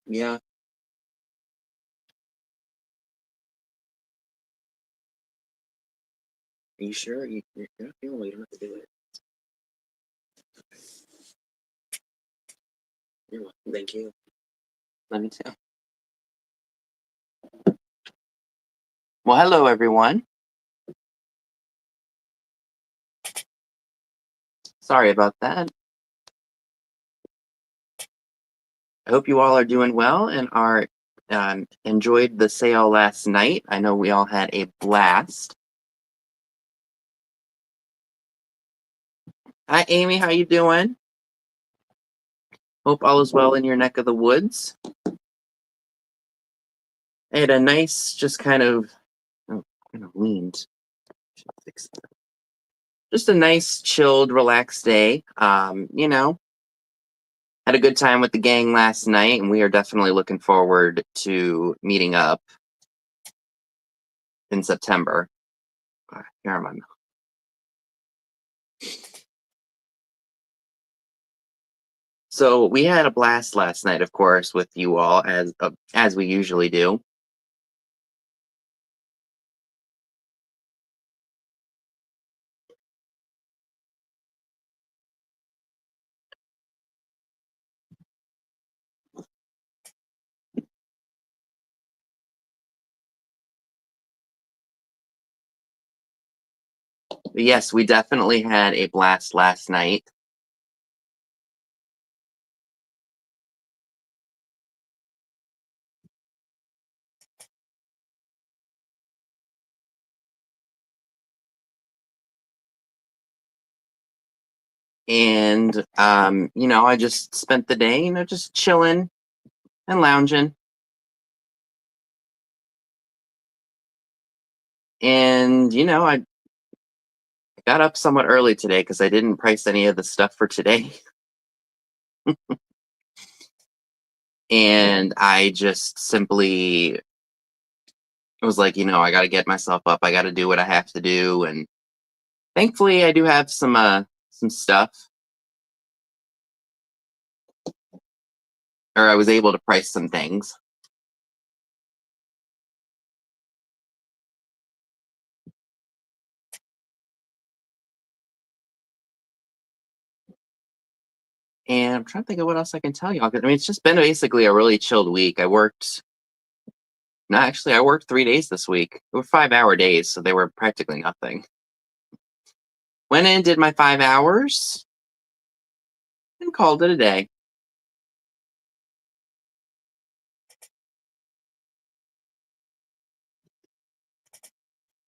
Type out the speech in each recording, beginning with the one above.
Yeah. Are you sure? You're not feeling well. You don't have to do it. You're welcome. Thank you. Let me too. Well, hello, everyone. Sorry about that. I hope you all are doing well and are enjoyed the sale last night. I know we all had a blast. Hi, Amy. How you doing? Hope all is well in your neck of the woods. I had a nice, just kind of leaned. Just a nice, chilled, relaxed day. Had a good time with the gang last night, and we are definitely looking forward to meeting up in September. Here am I. So we had a blast last night, of course, with you all as we usually do. But yes, we definitely had a blast last night. And I just spent the day, just chilling and lounging. And I got up somewhat early today because I didn't price any of the stuff for today. And I just simply was like, I got to get myself up. I got to do what I have to do. And thankfully, I do have some stuff, or I was able to price some things. And I'm trying to think of what else I can tell y'all. I mean, it's just been basically a really chilled week. I worked 3 days this week. They were 5-hour days, so they were practically nothing. Went in, did my 5 hours, and called it a day.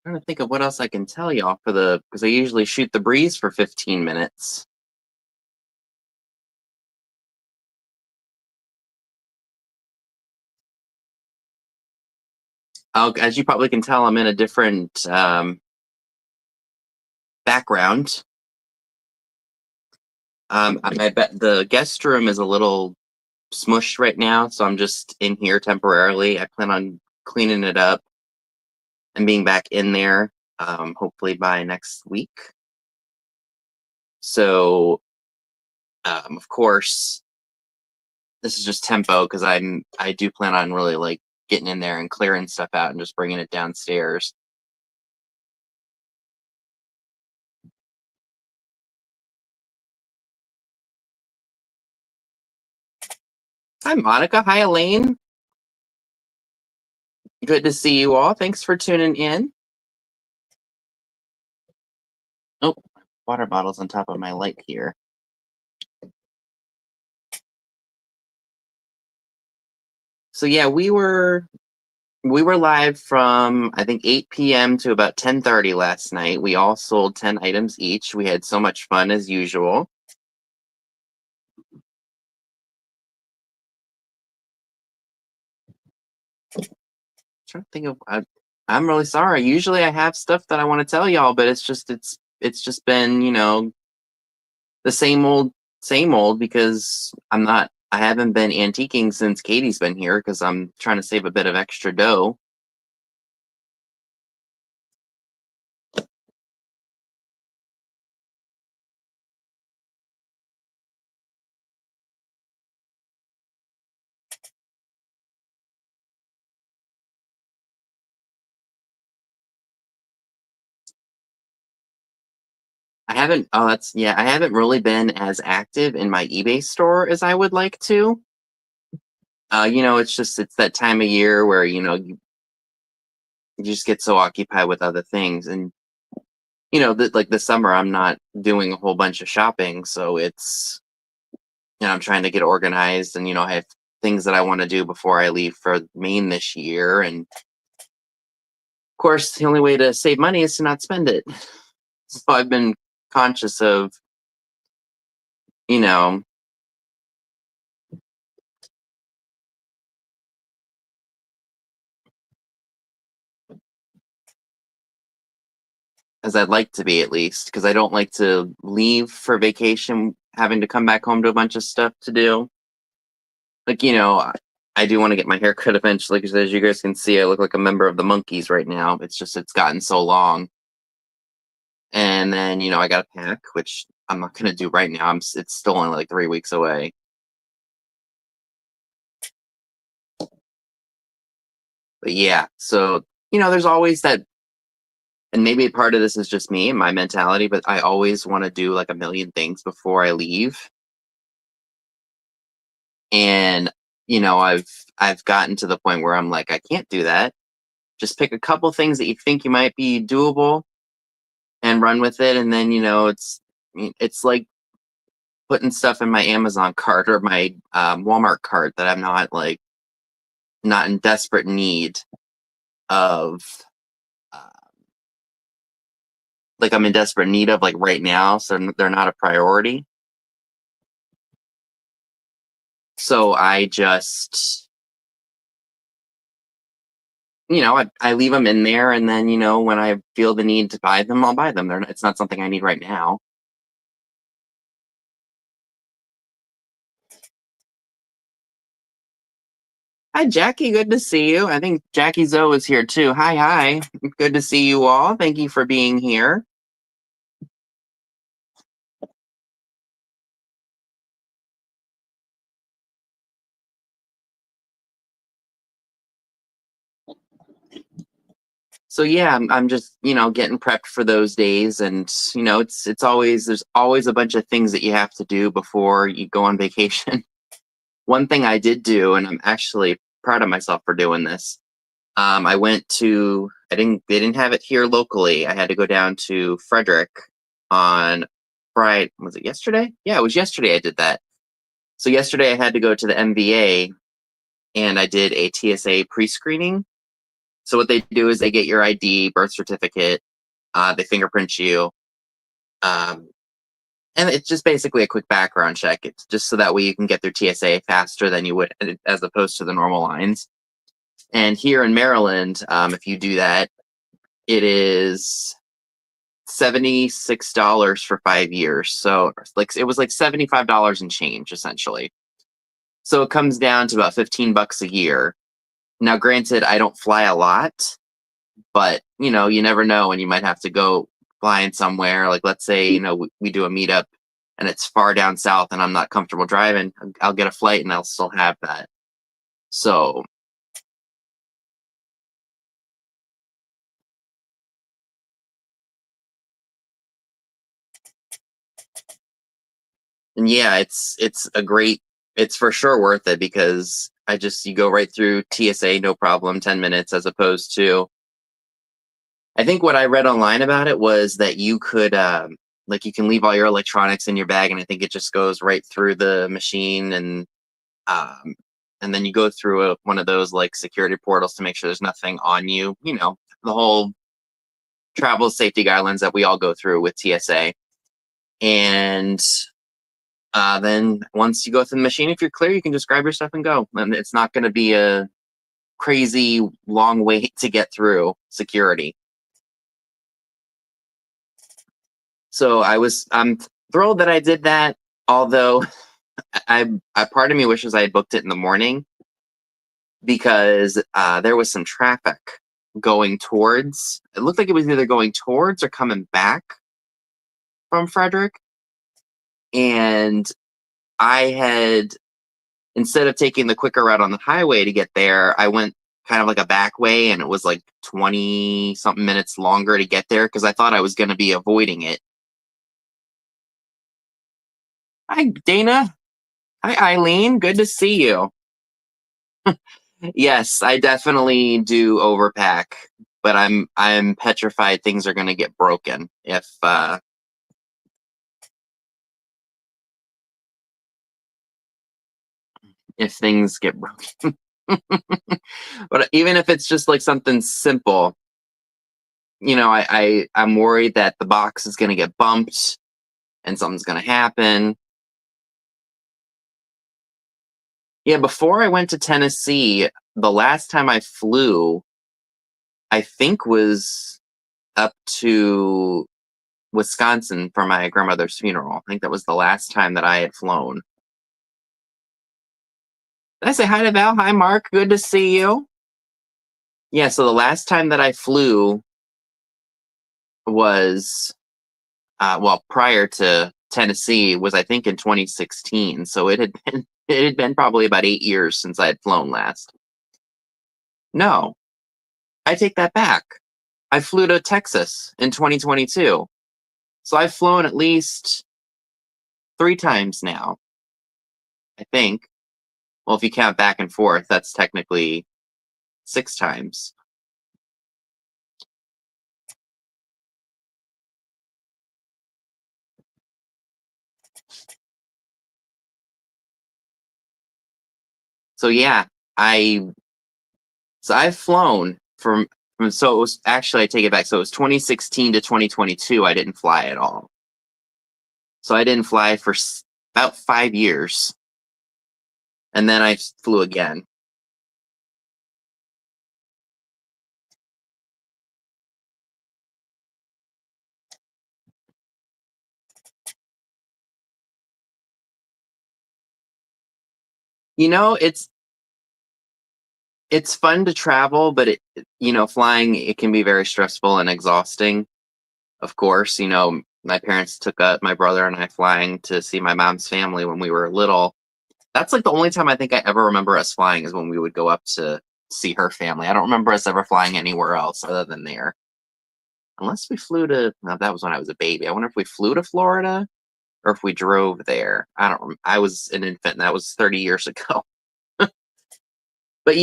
I'm trying to think of what else I can tell y'all because I usually shoot the breeze for 15 minutes. As you probably can tell, I'm in a different background. I bet the guest room is a little smushed right now, so I'm just in here temporarily. I plan on cleaning it up and being back in there, hopefully by next week. So, of course, this is just tempo because I do plan on really like getting in there and clearing stuff out and just bringing it downstairs. Hi, Monica. Hi, Elaine. Good to see you all. Thanks for tuning in. Oh, water bottle's on top of my light here. So yeah, we were live from I think 8 p.m. to about 10:30 last night. We all sold 10 items each. We had so much fun as usual. Trying to think of I'm really sorry. Usually I have stuff that I want to tell y'all, but it's just been, the same old because I haven't been antiquing since Katie's been here because I'm trying to save a bit of extra dough. I haven't. Oh, that's yeah. I haven't really been as active in my eBay store as I would like to. It's that time of year where you just get so occupied with other things, and like the summer, I'm not doing a whole bunch of shopping, so I'm trying to get organized, and I have things that I want to do before I leave for Maine this year, and of course, the only way to save money is to not spend it. So I've been conscious of, you know, as I'd like to be at least, because I don't like to leave for vacation having to come back home to a bunch of stuff to do. Like, I do want to get my hair cut eventually because as you guys can see, I look like a member of the monkeys right now. It's gotten so long. And then, I got to pack, which I'm not going to do right now. It's still only like 3 weeks away. But yeah, so, there's always that, and maybe part of this is just me and my mentality, but I always want to do like a million things before I leave. And, I've gotten to the point where I'm like, I can't do that. Just pick a couple things that you think you might be doable and run with it. And then, it's like putting stuff in my Amazon cart or my Walmart cart that I'm not in desperate need of, uh, like I'm in desperate need of like right now. So they're not a priority. So I just, I leave them in there. And then, when I feel the need to buy them, I'll buy them. It's not something I need right now. Hi, Jackie. Good to see you. I think Jackie Zoe is here too. Hi, hi. Good to see you all. Thank you for being here. So yeah, I'm just getting prepped for those days, and it's always there's always a bunch of things that you have to do before you go on vacation. One thing I did do, and I'm actually proud of myself for doing this. I went to I didn't they didn't have it here locally. I had to go down to Frederick on Friday. Was it yesterday? Yeah, it was yesterday. I did that. So yesterday I had to go to the MVA and I did a TSA pre screening. So what they do is they get your ID, birth certificate, they fingerprint you, um, and it's just basically a quick background check. It's just so that way you can get through TSA faster than you would as opposed to the normal lines. And here in Maryland, if you do that, it is $76 for 5 years. So like it was like $75 and change essentially. So it comes down to about $15 a year. Now, granted, I don't fly a lot, but you never know when you might have to go flying somewhere. Like let's say we do a meetup and it's far down south and I'm not comfortable driving. I'll get a flight and I'll still have that. So and yeah, it's for sure worth it because you go right through TSA no problem, 10 minutes as opposed to I think what I read online about it was that you could like you can leave all your electronics in your bag and I think it just goes right through the machine um, and then you go through one of those like security portals to make sure there's nothing on you. The whole travel safety guidelines that we all go through with TSA. And then once you go through the machine, if you're clear, you can just grab your stuff and go. And it's not going to be a crazy long wait to get through security. So I'm thrilled that I did that. Although I part of me wishes I had booked it in the morning because there was some traffic going towards. It looked like it was either going towards or coming back from Frederick, and I had instead of taking the quicker route on the highway to get there, I went kind of like a back way, and it was like 20 something minutes longer to get there because I thought I was going to be avoiding it. Hi, Dana. Hi, Eileen. Good to see you. Yes, I definitely do overpack, but I'm petrified things are going to get broken if things get broken. But even if it's just like something simple, I'm worried that the box is going to get bumped and something's going to happen. Yeah, before I went to Tennessee, the last time I flew, I think was up to Wisconsin for my grandmother's funeral. I think that was the last time that I had flown. Did I say hi to Val? Hi, Mark. Good to see you. Yeah, so the last time that I flew was, well, prior to Tennessee, was I think in 2016. So it had been probably about 8 years since I had flown last. No, I take that back. I flew to Texas in 2022. So I've flown at least 3 times now, I think. Well, if you count back and forth, that's technically 6 times. So yeah, I so I've flown from so it was actually I take it back. So it was 2016 to 2022. I didn't fly at all. So I didn't fly for about 5 years, and then I flew again. You know, it's fun to travel, but flying, it can be very stressful and exhausting. Of course, my parents took my brother and I flying to see my mom's family when we were little. That's like the only time I think I ever remember us flying is when we would go up to see her family. I don't remember us ever flying anywhere else other than there. Unless we flew to, no, that was when I was a baby. I wonder if we flew to Florida or if we drove there. I don't remember. I was an infant and that was 30 years ago. But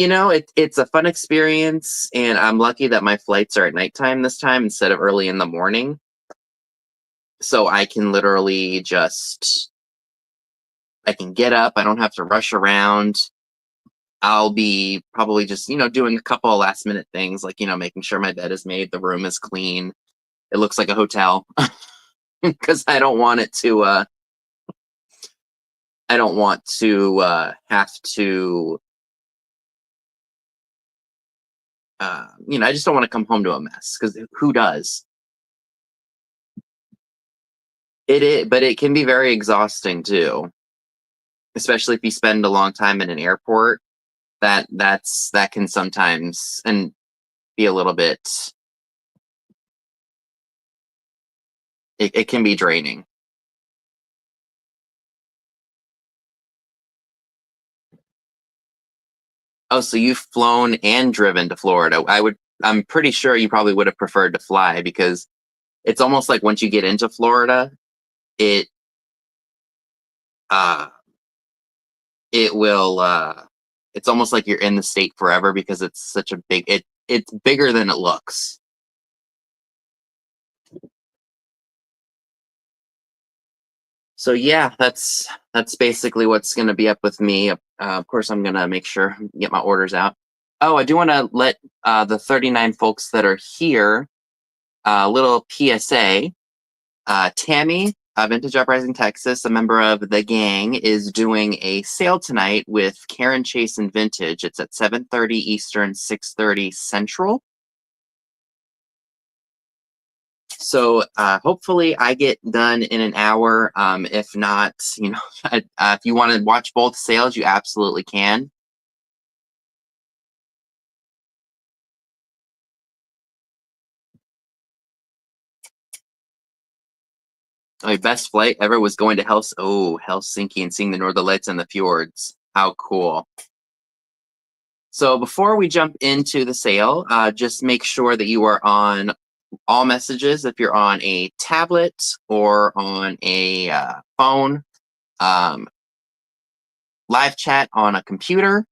it's a fun experience, and I'm lucky that my flights are at nighttime this time instead of early in the morning. So I can literally I can get up. I don't have to rush around. I'll be probably just, doing a couple of last minute things like, making sure my bed is made, the room is clean. It looks like a hotel because I don't want to have to I just don't want to come home to a mess because who does? But it can be very exhausting too, especially if you spend a long time in an airport. That can sometimes and be a little bit. It can be draining. Oh, so you've flown and driven to Florida. I'm pretty sure you probably would have preferred to fly because it's almost like once you get into Florida, it uh it will it's almost like you're in the state forever because it's such a it's bigger than it looks. So yeah, that's basically what's going to be up with me. Of course, I'm going to make sure get my orders out. Oh, I do want to let the 39 folks that are here a little PSA. Tammy, Vintage Uprising Texas, a member of the gang, is doing a sale tonight with Karen Chase and Vintage. It's at 7:30 Eastern, 6:30 Central. So hopefully I get done in an hour. If not, if you want to watch both sales, you absolutely can. My best flight ever was going to Helsinki and seeing the Northern Lights and the fjords. How cool. So before we jump into the sale, just make sure that you are on all messages. If you're on a tablet or on a phone, live chat on a computer.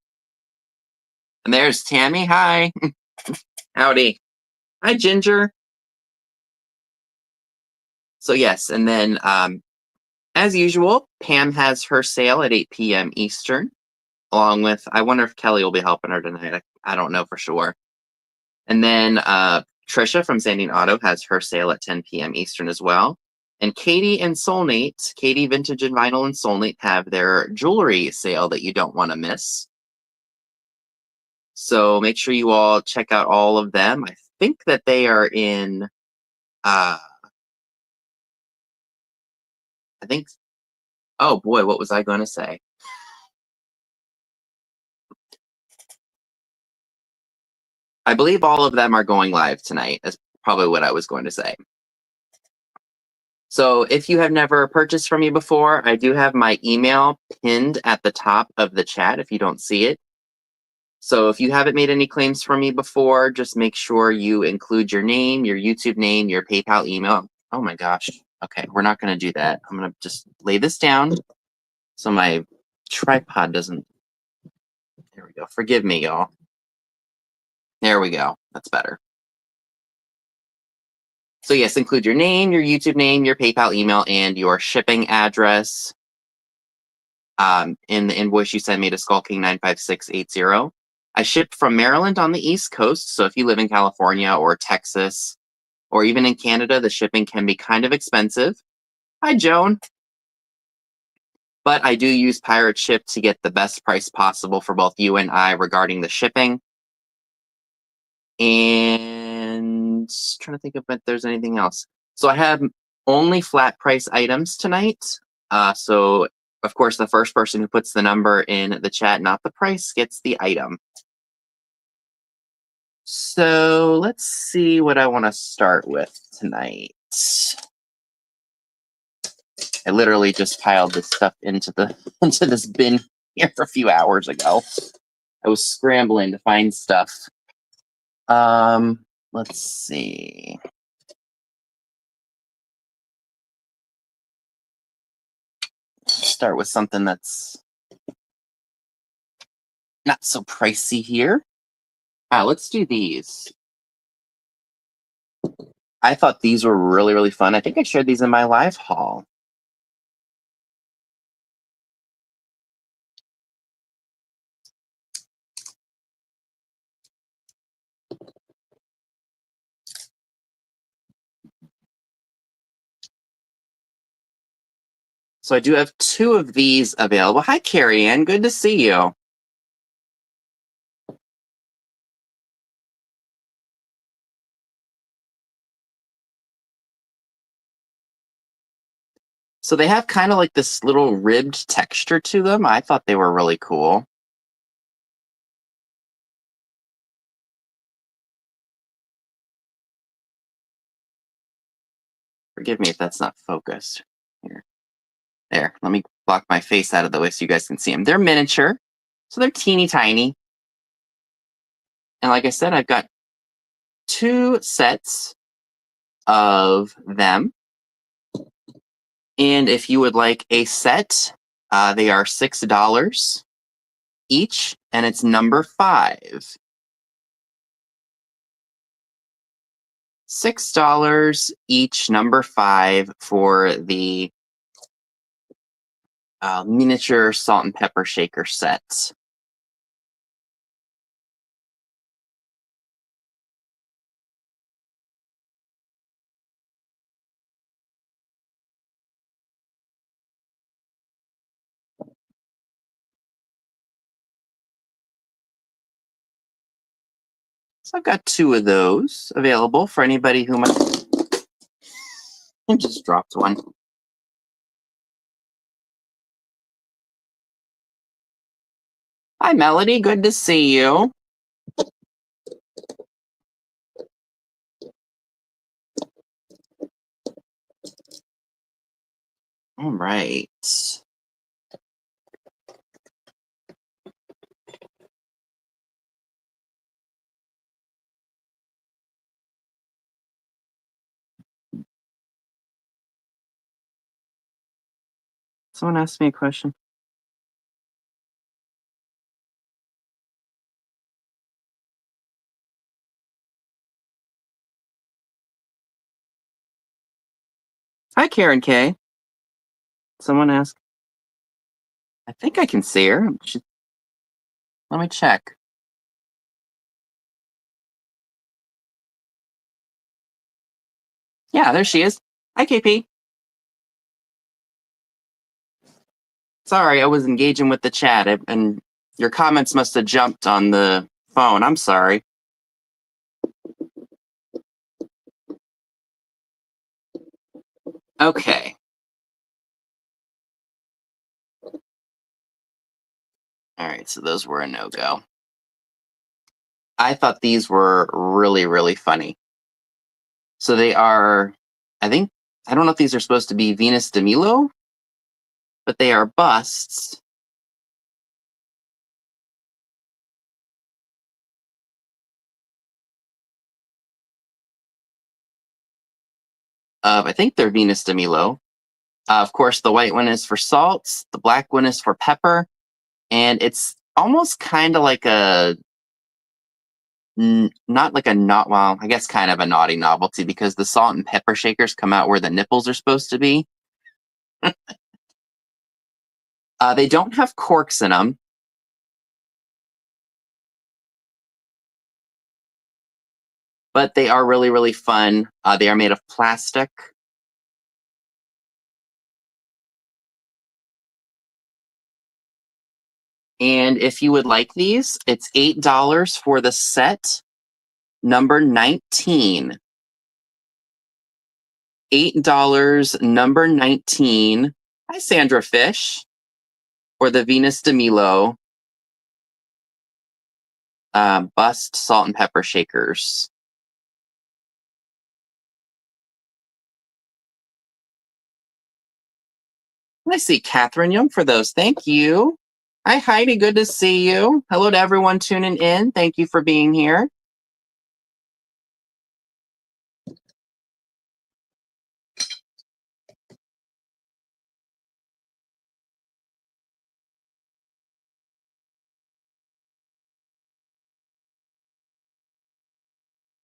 And there's Tammy. Hi. Howdy. Hi, Ginger. So yes, and then as usual, Pam has her sale at 8 p.m. Eastern, along with, I wonder if Kelly will be helping her tonight. I don't know for sure. And then Trisha from Sandy and Otto has her sale at 10 p.m. Eastern as well. And Katie and Soulmate, Katie Vintage and Vinyl and Soulmate have their jewelry sale that you don't want to miss. So make sure you all check out all of them. I think that they are in, I think, oh boy, what was I going to say? I believe all of them are going live tonight, is probably what I was going to say. So if you have never purchased from me before, I do have my email pinned at the top of the chat if you don't see it. So if you haven't made any claims from me before, just make sure you include your name, your YouTube name, your PayPal email. Oh my gosh. Okay, we're not going to do that. I'm going to just lay this down so my tripod doesn't. There we go. Forgive me, y'all. There we go. That's better. So yes, include your name, your YouTube name, your PayPal email, and your shipping address in the invoice you send me to SkullKing95680. I ship from Maryland on the East Coast, so if you live in California or Texas or even in Canada, the shipping can be kind of expensive. Hi, Joan. But I do use Pirate Ship to get the best price possible for both you and I regarding the shipping. And trying to think if there's anything else. So I have only flat price items tonight. So of course, the first person who puts the number in the chat, not the price, gets the item. So let's see what I want to start with tonight. I literally just piled this stuff into this bin here a few hours ago. I was scrambling to find stuff. Let's see. Start with something that's not so pricey here. Let's do these. I thought these were really, really fun. I think I shared these in my live haul. So I do have 2 of these available. Hi, Carrie Ann. Good to see you. So they have kind of like this little ribbed texture to them. I thought they were really cool. Forgive me if that's not focused. Here. There, let me block my face out of the way so you guys can see them. They're miniature, so they're teeny tiny. And like I said, I've got 2 sets of them. And if you would like a set, they are $6 each, and it's number 5. $6 each, number 5 for the miniature salt and pepper shaker set. So I've got 2 of those available for anybody who might. I just dropped one. Hi, Melody. Good to see you. All right. So Someone asked me a question. Hi, Karen K. Someone asked. I think I can see her. Let me check. Yeah, there she is. Hi, KP. Sorry, I was engaging with the chat, and your comments must have jumped on the phone. I'm sorry. Okay. All right, so those were a no-go. I thought these were really, really funny. So they are, I don't know if these are supposed to be Venus de Milo, but they are busts of, I think they're Venus de Milo. Of course, the white one is for salts, the black one is for pepper, and it's almost kind of like not like a well, I guess kind of a naughty novelty because the salt and pepper shakers come out where the nipples are supposed to be. They don't have corks in them. But they are really, really fun. They are made of plastic. And if you would like these, it's $8 for the set, number 19. $8, number 19. Hi, Sandra Fish. For the Venus de Milo bust salt and pepper shakers. I see Catherine Young for those. Thank you. Hi, Heidi. Good to see you. Hello to everyone tuning in. Thank you for being here.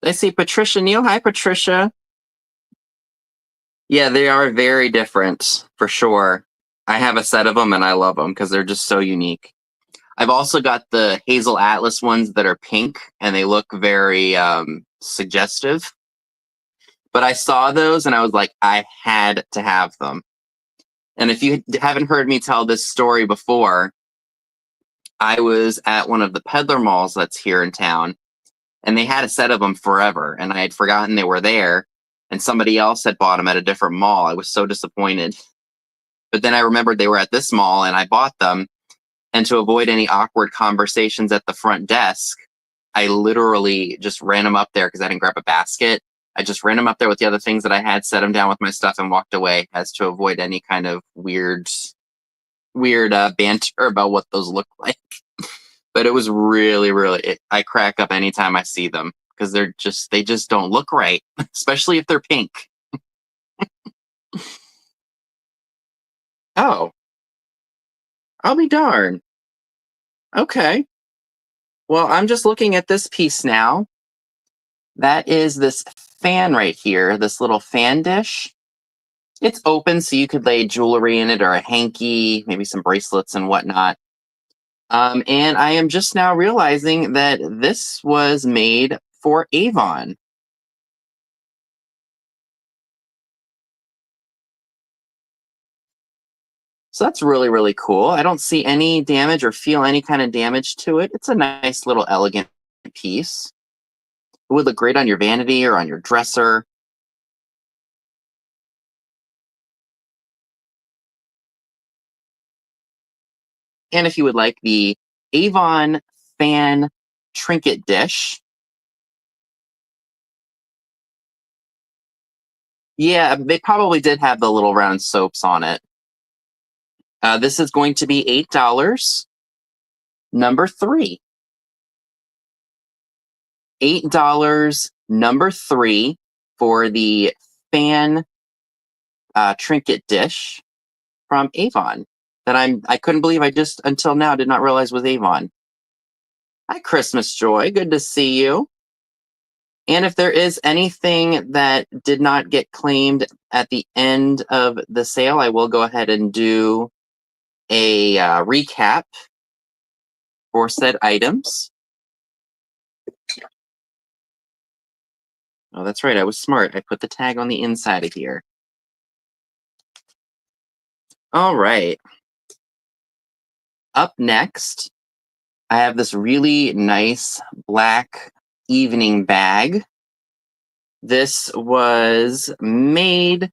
I see Patricia Neal. Hi, Patricia. Yeah, they are very different for sure. I have a set of them and I love them because they're just so unique. I've also got the Hazel Atlas ones that are pink and they look very suggestive. But I saw those and I was like, I had to have them. And if you haven't heard me tell this story before, I was at one of the peddler malls that's here in town and they had a set of them forever and I had forgotten they were there and somebody else had bought them at a different mall. I was so disappointed. But then I remembered they were at this mall and I bought them. And to avoid any awkward conversations at the front desk, I literally just ran them up there because I didn't grab a basket. I just ran them up there with the other things that I had, set them down with my stuff, and walked away as to avoid any kind of weird banter about what those look like. But it was really, really, I crack up anytime I see them because they just don't look right, especially if they're pink. Oh, I'll be darned. Okay. Well, I'm just looking at this piece now. That is this fan right here, this little fan dish. It's open, so you could lay jewelry in it or a hanky, maybe some bracelets and whatnot. And I am just now realizing that this was made for Avon. So that's really, really cool. I don't see any damage or feel any kind of damage to it. It's a nice little elegant piece. It would look great on your vanity or on your dresser. And if you would like the Avon fan trinket dish. Yeah, they probably did have the little round soaps on it. This is going to be $8. Number 3. $8. Number 3 for the fan trinket dish. from Avon that I couldn't believe I just until now did not realize was Avon. Hi, Christmas Joy. Good to see you. And if there is anything that did not get claimed at the end of the sale, I will go ahead and do a recap for said items. Oh, that's right. I was smart. I put the tag on the inside of here. All right. Up next, I have this really nice black evening bag. This was made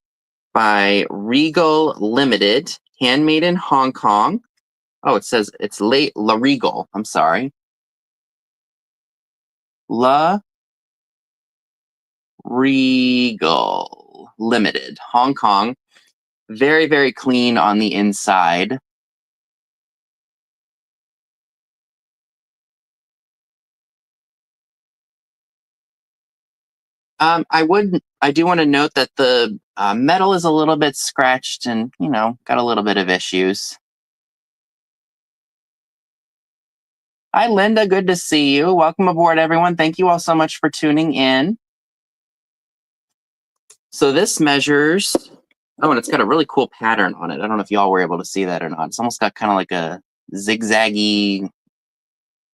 by Regal Limited, handmade in Hong Kong. Oh, it says it's La Regal. I'm sorry. La Regal Limited, Hong Kong. Very, very clean on the inside. I do want to note that the metal is a little bit scratched and, got a little bit of issues. Hi, Linda. Good to see you. Welcome aboard, everyone. Thank you all so much for tuning in. So this measures, and it's got a really cool pattern on it. I don't know if y'all were able to see that or not. It's almost got kind of like a zigzaggy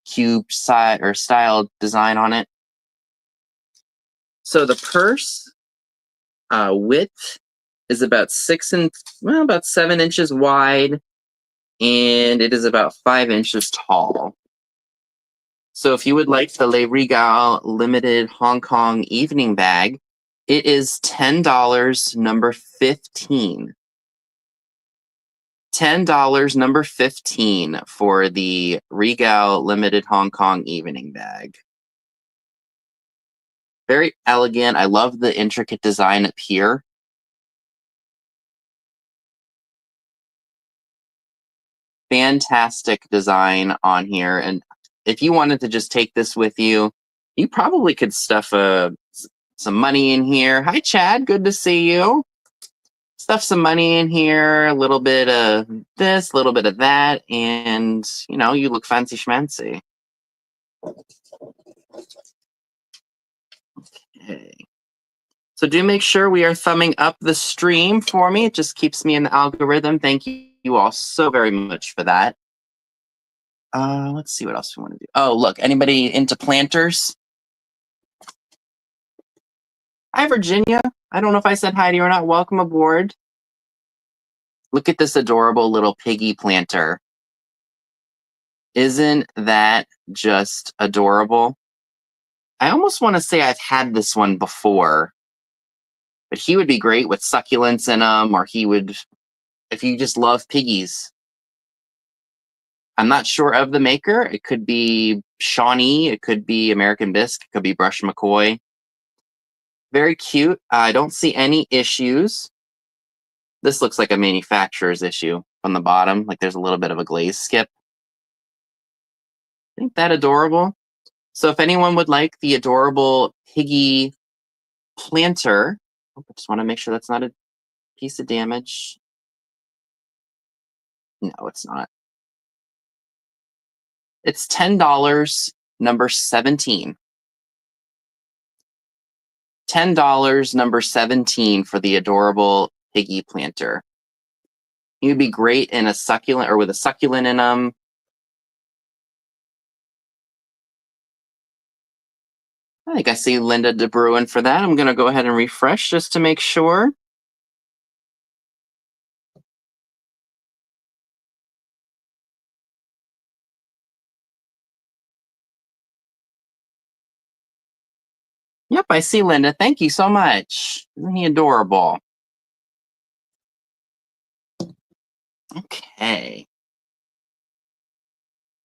cube style design on it. So the purse width is about 7 inches wide, and it is about 5 inches tall. So if you would like the Le Regal Limited Hong Kong evening bag, it is $10, number 15. $10, number 15 for the Regal Limited Hong Kong evening bag. Very elegant. I love the intricate design up here. Fantastic design on here. And if you wanted to just take this with you, you probably could stuff some money in here. Hi, Chad. Good to see you. Stuff some money in here, a little bit of this, a little bit of that, and, you look fancy schmancy. Okay. So do make sure we are thumbing up the stream for me. It just keeps me in the algorithm. Thank you all so very much for that. Let's see what else we want to do. Oh, look, anybody into planters? Hi, Virginia. I don't know if I said hi to you or not. Welcome aboard. Look at this adorable little piggy planter. Isn't that just adorable? I almost want to say I've had this one before, but he would be great with succulents in them, or he would, if you just love piggies. I'm not sure of the maker. It could be Shawnee. It could be American Bisque. It could be Brush McCoy. Very cute. I don't see any issues. This looks like a manufacturer's issue on the bottom. Like there's a little bit of a glaze skip. Isn't that adorable? So if anyone would like the adorable Piggy Planter, I just want to make sure that's not a piece of damage. No, it's not. It's $10, number 17. $10, number 17 for the adorable Piggy Planter. He would be great in a succulent or with a succulent in them. I think I see Linda DeBruin for that. I'm going to go ahead and refresh just to make sure. Yep, I see Linda. Thank you so much. Isn't he adorable? Okay.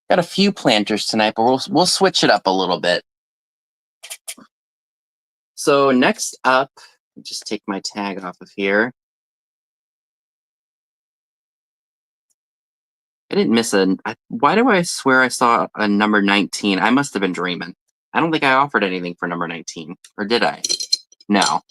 Got a few planters tonight, but we'll switch it up a little bit. So next up, just take my tag off of here. I didn't miss why do I swear I saw a number 19? I must have been dreaming. I don't think I offered anything for number 19. Or did I? No.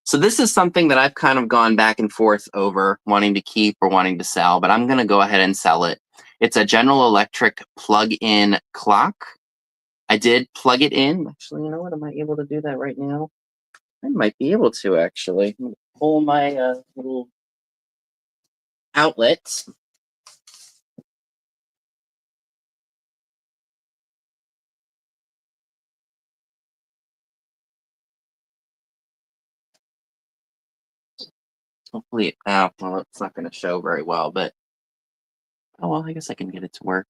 So this is something that I've kind of gone back and forth over wanting to keep or wanting to sell, but I'm going to go ahead and sell it. It's a General Electric plug-in clock. I did plug it in. Actually, you know what? Am I able to do that right now? I might be able to, actually. I'm going to pull my little outlet. Hopefully, well, it's not going to show very well, but oh well, I guess I can get it to work.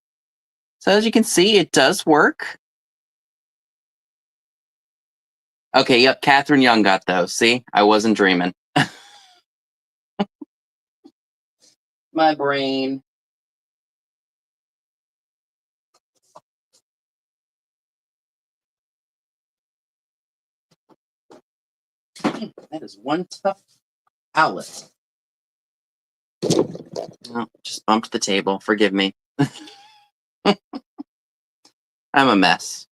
So as you can see, it does work. Okay, yep, Catherine Young got those. See, I wasn't dreaming. My brain. That is one tough outlet. Oh, just bumped the table. Forgive me. I'm a mess.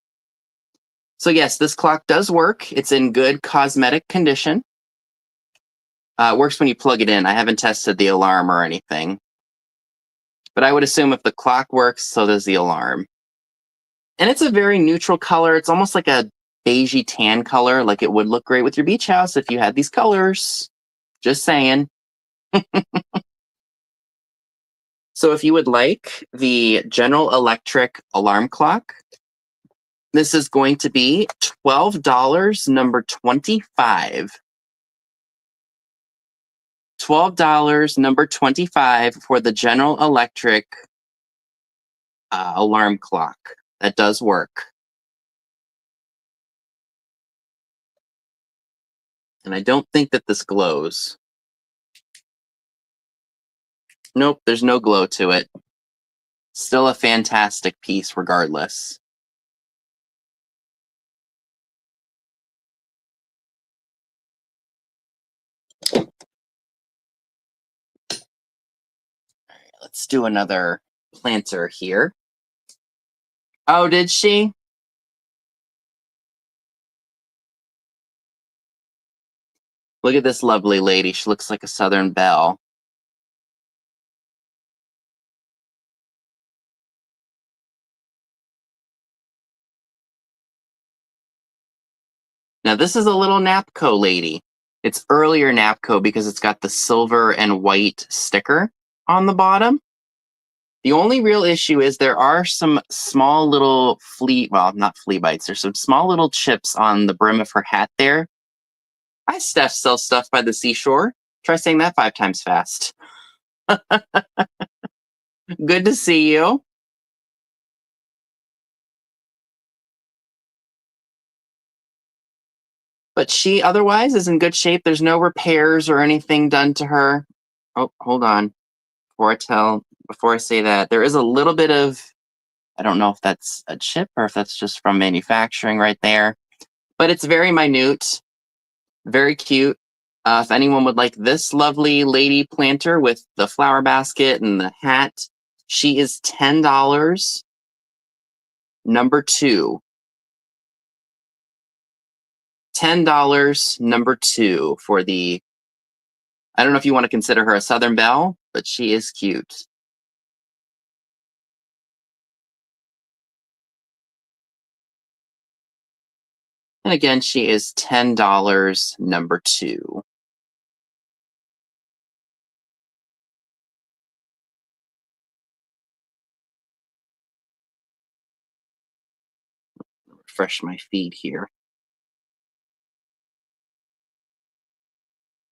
So yes, this clock does work. It's in good cosmetic condition. It works when you plug it in. I haven't tested the alarm or anything. But I would assume if the clock works, so does the alarm. And it's a very neutral color. It's almost like a beigey tan color. Like it would look great with your beach house if you had these colors. Just saying. So if you would like the General Electric alarm clock, this is going to be $12, number 25. $12, number 25 for the General Electric alarm clock. That does work. And I don't think that this glows. Nope, there's no glow to it. Still a fantastic piece regardless. Let's do another planter here. Oh, did she? Look at this lovely lady. She looks like a Southern belle. Now, this is a little Napco lady. It's earlier Napco because it's got the silver and white sticker on the bottom. The only real issue is there are some small little not flea bites. There's some small little chips on the brim of her hat there. I sell stuff by the seashore. Try saying that 5 times fast. Good to see you. But she otherwise is in good shape. There's no repairs or anything done to her. Oh, hold on. Before I say that, there is a little bit of, I don't know if that's a chip or if that's just from manufacturing right there, but it's very minute, very cute. If anyone would like this lovely lady planter with the flower basket and the hat, she is $10, number 2. $10, number 2 for the, I don't know if you want to consider her a Southern belle, but she is cute. And again, she is $10, number 2. Refresh my feed here.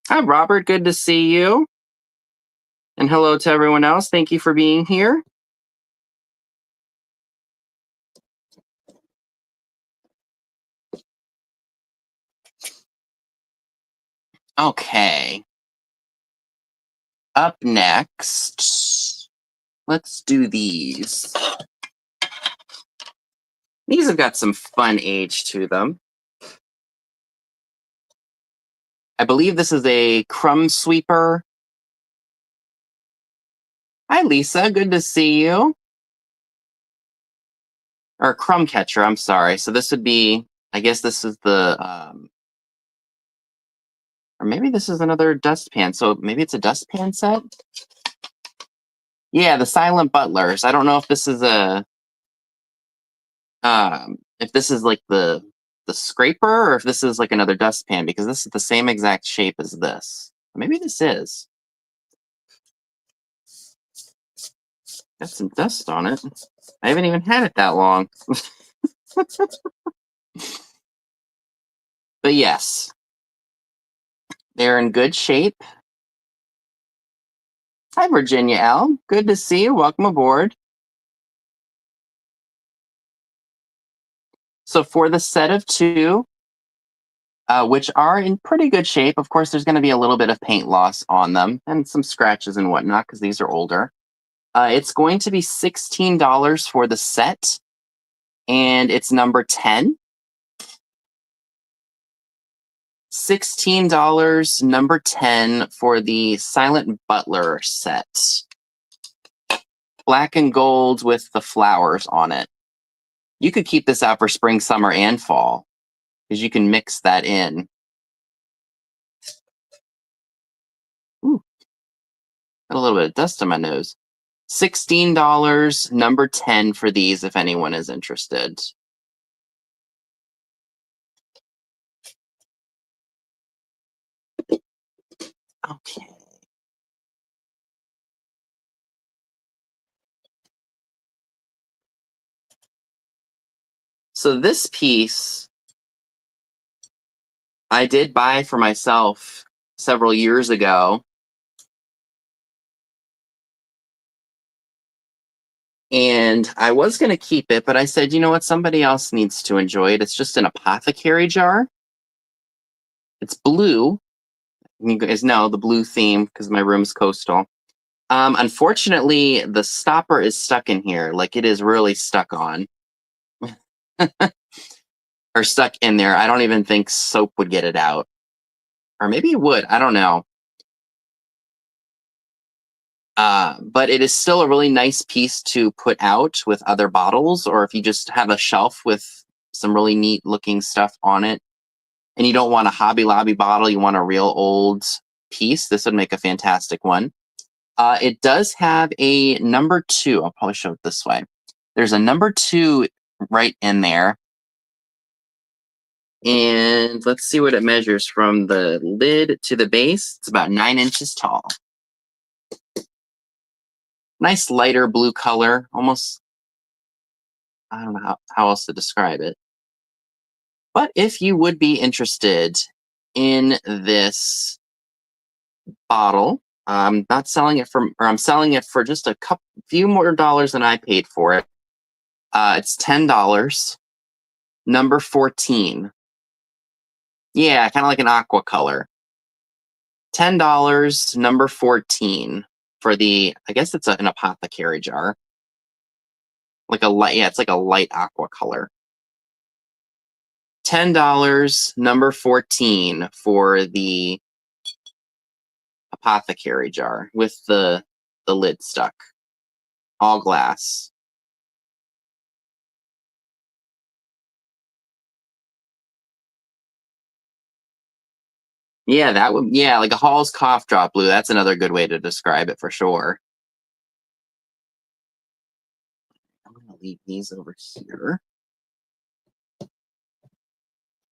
Hi, Robert. Good to see you. And hello to everyone else. Thank you for being here. Okay. Up next, let's do these. These have got some fun age to them. I believe this is a crumb sweeper. Hi, Lisa. Good to see you. Or crumb catcher, I'm sorry. So this would be, I guess this is the, Or maybe this is another dustpan. So maybe it's a dustpan set? Yeah, the Silent Butlers. I don't know if this is a if this is like the scraper or if this is like another dustpan, because this is the same exact shape as this. Maybe this is. Got some dust on it. I haven't even had it that long. But yes, they're in good shape. Hi, Virginia L. Good to see you. Welcome aboard. So for the set of two, which are in pretty good shape, of course, there's going to be a little bit of paint loss on them and some scratches and whatnot because these are older. It's going to be $16 for the set, and it's number 10. $16, number 10 for the Silent Butler set. Black and gold with the flowers on it. You could keep this out for spring, summer, and fall, because you can mix that in. Ooh, got a little bit of dust on my nose. $16, number 10 for these, if anyone is interested. Okay. So this piece I did buy for myself several years ago. And I was going to keep it, but I said, you know what? Somebody else needs to enjoy it. It's just an apothecary jar. It's blue. You guys know the blue theme because my room's coastal. Unfortunately, the stopper is stuck in here. Like, it is really stuck on. Or stuck in there. I don't even think soap would get it out. Or maybe it would. I don't know. But it is still a really nice piece to put out with other bottles, or if you just have a shelf with some really neat looking stuff on it, and you don't want a Hobby Lobby bottle, you want a real old piece, this would make a fantastic one. It does have a number 2. I'll probably show it this way. There's a number 2 right in there. And let's see what it measures from the lid to the base. It's about 9 inches tall. Nice lighter blue color, almost, I don't know how else to describe it. But if you would be interested in this bottle, I'm not selling it for, or I'm selling it for just a few more dollars than I paid for it. It's $10. Number 14. Yeah, kind of like an aqua color. $10, number 14 for the, I guess it's an apothecary jar. Like a light, yeah, it's like a light aqua color. $10, number 14 for the apothecary jar with the lid stuck. All glass. Yeah, that would, yeah, like a Hall's cough drop blue. That's another good way to describe it for sure. I'm going to leave these over here.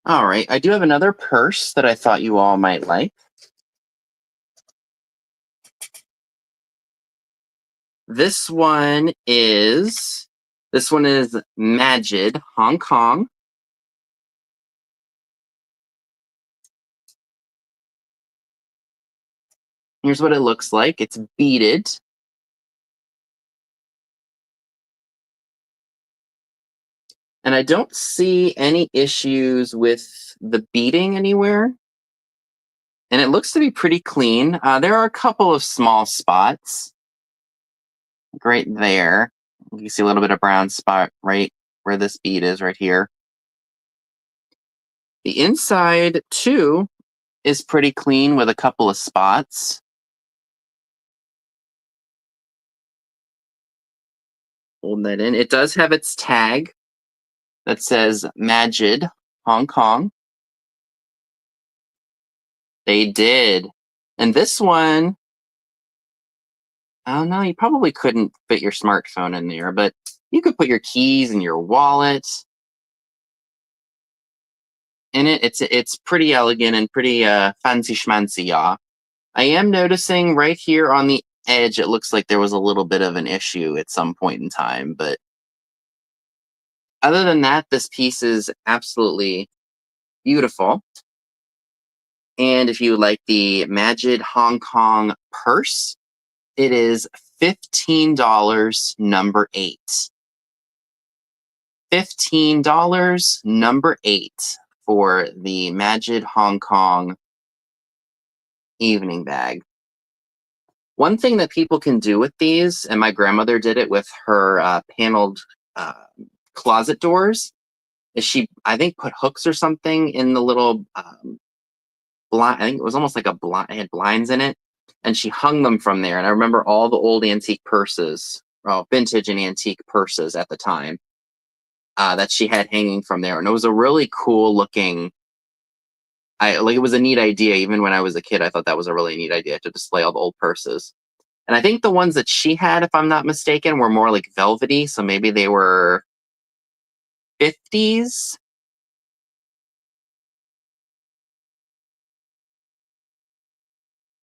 All right, I do have another purse that I thought you all might like. This one is Magid, Hong Kong. Here's what it looks like. It's beaded. And I don't see any issues with the beading anywhere. And it looks to be pretty clean. There are a couple of small spots. Right there. You can see a little bit of brown spot right where this bead is right here. The inside, too, is pretty clean with a couple of spots. Hold that in. It does have its tag that says Magid, Hong Kong. They did. And this one, oh no, you probably couldn't fit your smartphone in there, but you could put your keys and your wallet in it. It's pretty elegant and pretty fancy schmancy, y'all. I am noticing right here on the edge, it looks like there was a little bit of an issue at some point in time, but other than that, this piece is absolutely beautiful. And if you like the Magid Hong Kong purse, it is $15, number 8. $15, number 8 for the Magid Hong Kong evening bag. One thing that people can do with these, and my grandmother did it with her paneled closet doors, is she, I think, put hooks or something in the little blind. I think it was almost like a blind. It had blinds in it, and she hung them from there. And I remember all the old antique purses, well, vintage and antique purses at the time, that she had hanging from there, and it was a really cool looking. It was a neat idea. Even when I was a kid, I thought that was a really neat idea to display all the old purses. And I think the ones that she had, if I'm not mistaken, were more like velvety, so maybe they were 50s.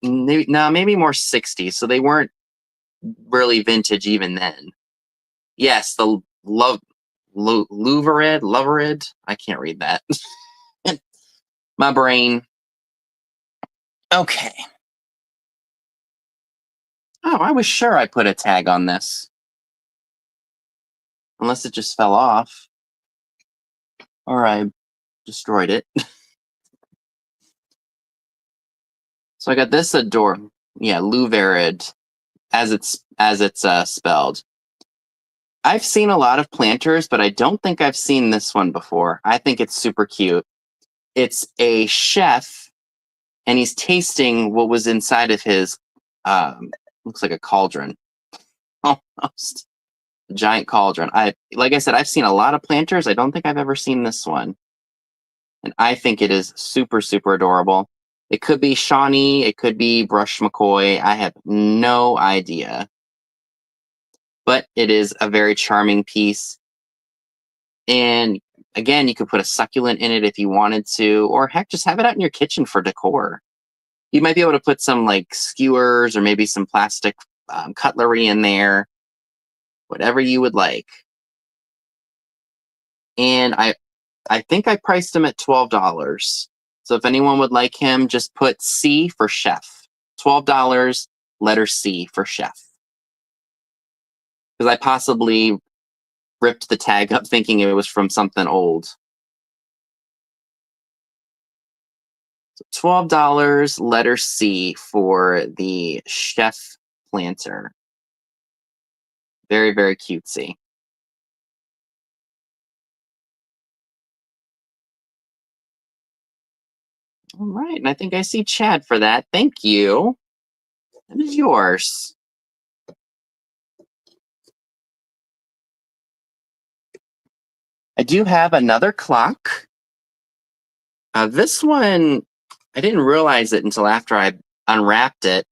Maybe more 60s. So they weren't really vintage even then. Yes, the Louvered. I can't read that. My brain. Okay. Oh, I was sure I put a tag on this. Unless it just fell off. Or I destroyed it. So I got this Louvered, as it's spelled. I've seen a lot of planters, but I don't think I've seen this one before. I think it's super cute. It's a chef, and he's tasting what was inside of his, looks like a cauldron. Almost. A giant cauldron. Like I said, I've seen a lot of planters. I don't think I've ever seen this one. And I think it is super, super adorable. It could be Shawnee. It could be Brush McCoy. I have no idea. But it is a very charming piece. And again, you could put a succulent in it if you wanted to, or heck, just have it out in your kitchen for decor. You might be able to put some like skewers or maybe some plastic cutlery in there, whatever you would like. And I think I priced him at $12. So if anyone would like him, just put C for chef. $12, letter C for chef. Because I possibly ripped the tag up thinking it was from something old. So $12, letter C for the chef planter. Very, very cutesy. All right, and I think I see Chad for that. Thank you. That is yours. I do have another clock. This one, I didn't realize it until after I unwrapped it,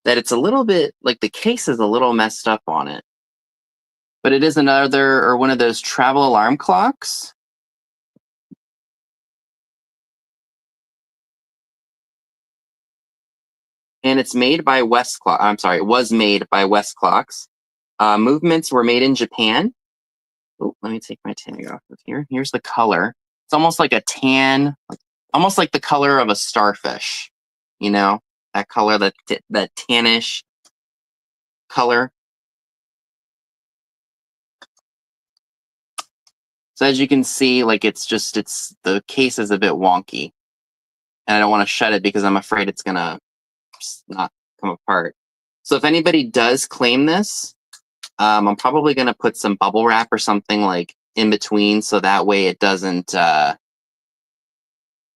that it's a little bit, like the case is a little messed up on it. But it is one of those travel alarm clocks. And it's made by West Clock. I'm sorry, it was made by West Clocks. Movements were made in Japan. Oh, let me take my tag off of here. Here's the color. It's almost like a tan, almost like the color of a starfish. You know, that color, that tannish color. So as you can see, like the case is a bit wonky, and I don't want to shut it because I'm afraid it's gonna not come apart. So if anybody does claim this, I'm probably gonna put some bubble wrap or something like in between, so that way it doesn't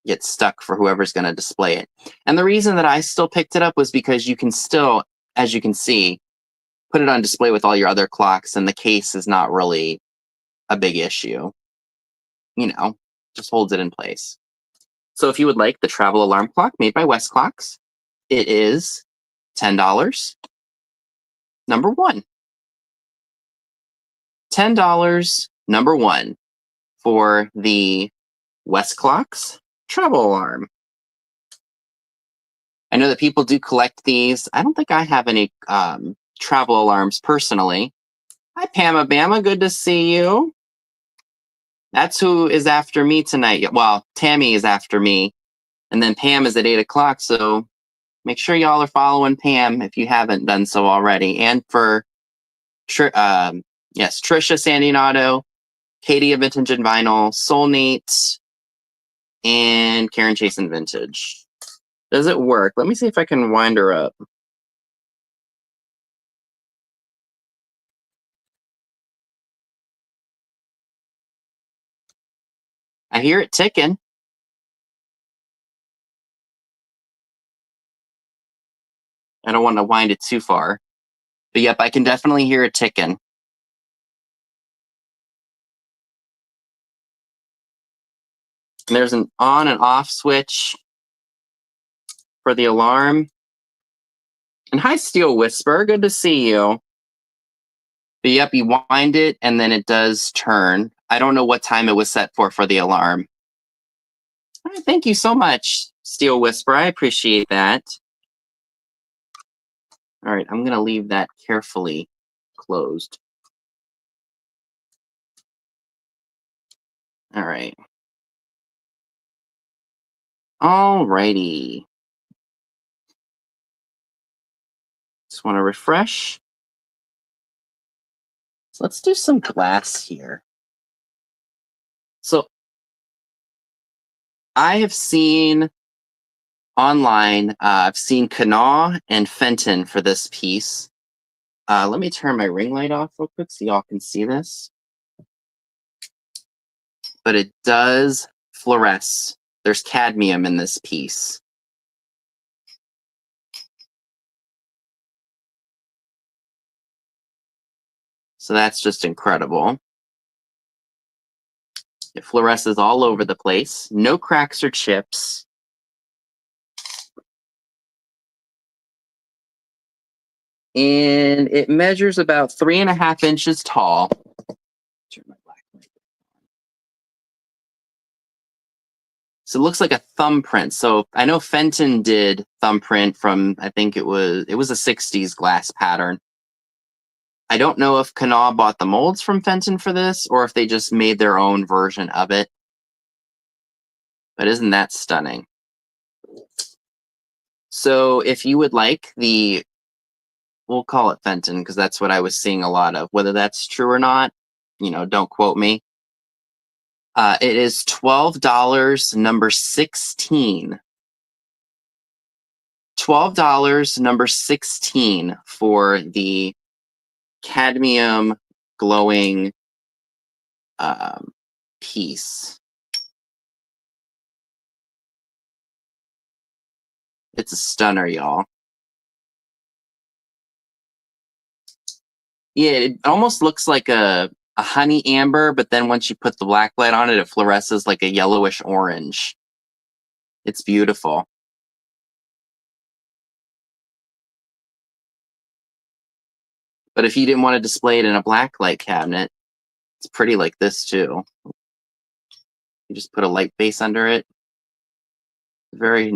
get stuck for whoever's gonna display it. And the reason that I still picked it up was because you can still, as you can see, put it on display with all your other clocks, and the case is not really a big issue. You know, just holds it in place. So if you would like the travel alarm clock made by West Clocks, it is $10. Number one. $10, number one, for the West Clocks travel alarm. I know that people do collect these. I don't think I have any travel alarms personally. Hi, Pamela Bama. Good to see you. That's who is after me tonight. Well, Tammy is after me. And then Pam is at 8 o'clock. So make sure y'all are following Pam if you haven't done so already. And for, Trisha, Sandy and Otto, Katie of Vintage and Vinyl, Soulmate, and Karen Chasen Vintage. Does it work? Let me see if I can wind her up. I hear it ticking. I don't want to wind it too far. But yep, I can definitely hear it ticking. And there's an on and off switch for the alarm. And hi, Steel Whisper. Good to see you. But yep, you wind it and then it does turn. I don't know what time it was set for the alarm. All right, thank you so much, Steel Whisper. I appreciate that. All right, I'm going to leave that carefully closed. All right. All righty. Just want to refresh. So let's do some glass here. So I have seen online, I've seen Kanawha and Fenton for this piece. Let me turn my ring light off real quick so y'all can see this. But it does fluoresce. There's cadmium in this piece. So that's just incredible. It fluoresces all over the place. No cracks or chips. And it measures about 3.5 inches tall. Turn my black light on. So it looks like a thumbprint. So I know Fenton did thumbprint from, I think it was a 60s glass pattern. I don't know if Kanawha bought the molds from Fenton for this or if they just made their own version of it. But isn't that stunning? So if you would like we'll call it Fenton because that's what I was seeing a lot of. Whether that's true or not, don't quote me. It is $12, number 16. $12, number 16 for the cadmium glowing piece. It's a stunner, y'all. Yeah, it almost looks like a honey amber, but then once you put the black light on it, it fluoresces like a yellowish orange. It's beautiful. But if you didn't want to display it in a black light cabinet, it's pretty like this too. You just put a light base under it. Very,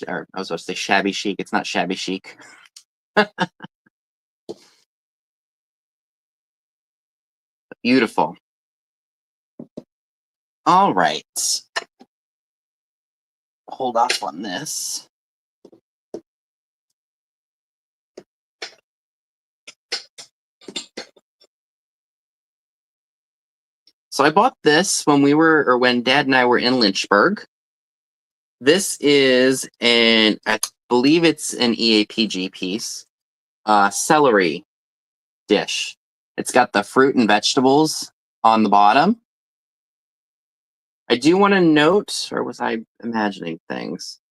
I was about to say shabby chic. It's not shabby chic. Beautiful. All right. Hold off on this. So I bought this when Dad and I were in Lynchburg. This is I believe it's an EAPG piece. Celery dish. It's got the fruit and vegetables on the bottom. I do want to note, or was I imagining things?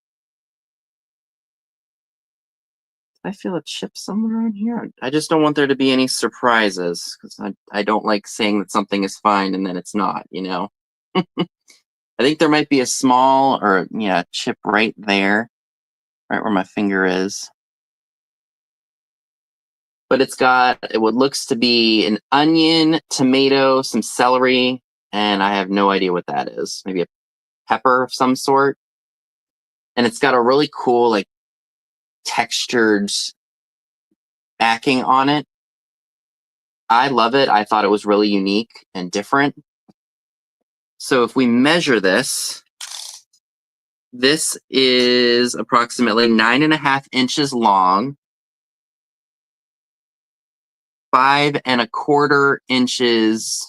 Did I feel a chip somewhere on here? I just don't want there to be any surprises because I don't like saying that something is fine and then it's not, I think there might be a small chip right there, right where my finger is. But it's got what looks to be an onion, tomato, some celery, and I have no idea what that is. Maybe a pepper of some sort. And it's got a really cool, like, textured backing on it. I love it. I thought it was really unique and different. So if we measure this, this is approximately 9.5 inches long, 5.25 inches.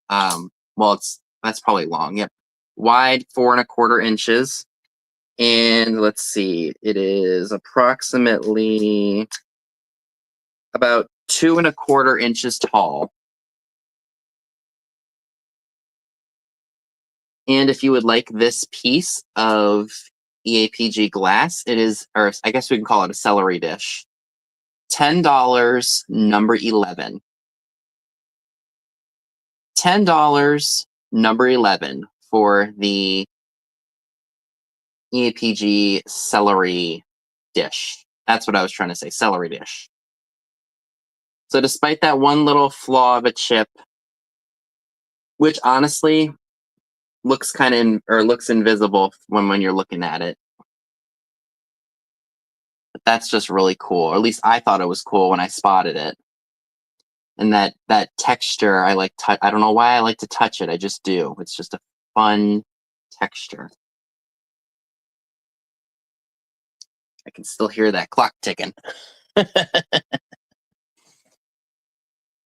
That's probably long. Yep, wide, 4.25 inches, and let's see, it is approximately about 2.25 inches tall. And if you would like this piece of EAPG glass, it is, or I guess we can call it a celery dish. $10, number 11. $10, number 11 for the EAPG celery dish. That's what I was trying to say, celery dish. So despite that one little flaw of a chip, which honestly looks looks invisible when you're looking at it, but that's just really cool. Or at least I thought it was cool when I spotted it. And that texture, I don't know why I like to touch it. I just do. It's just a fun texture. I can still hear that clock ticking.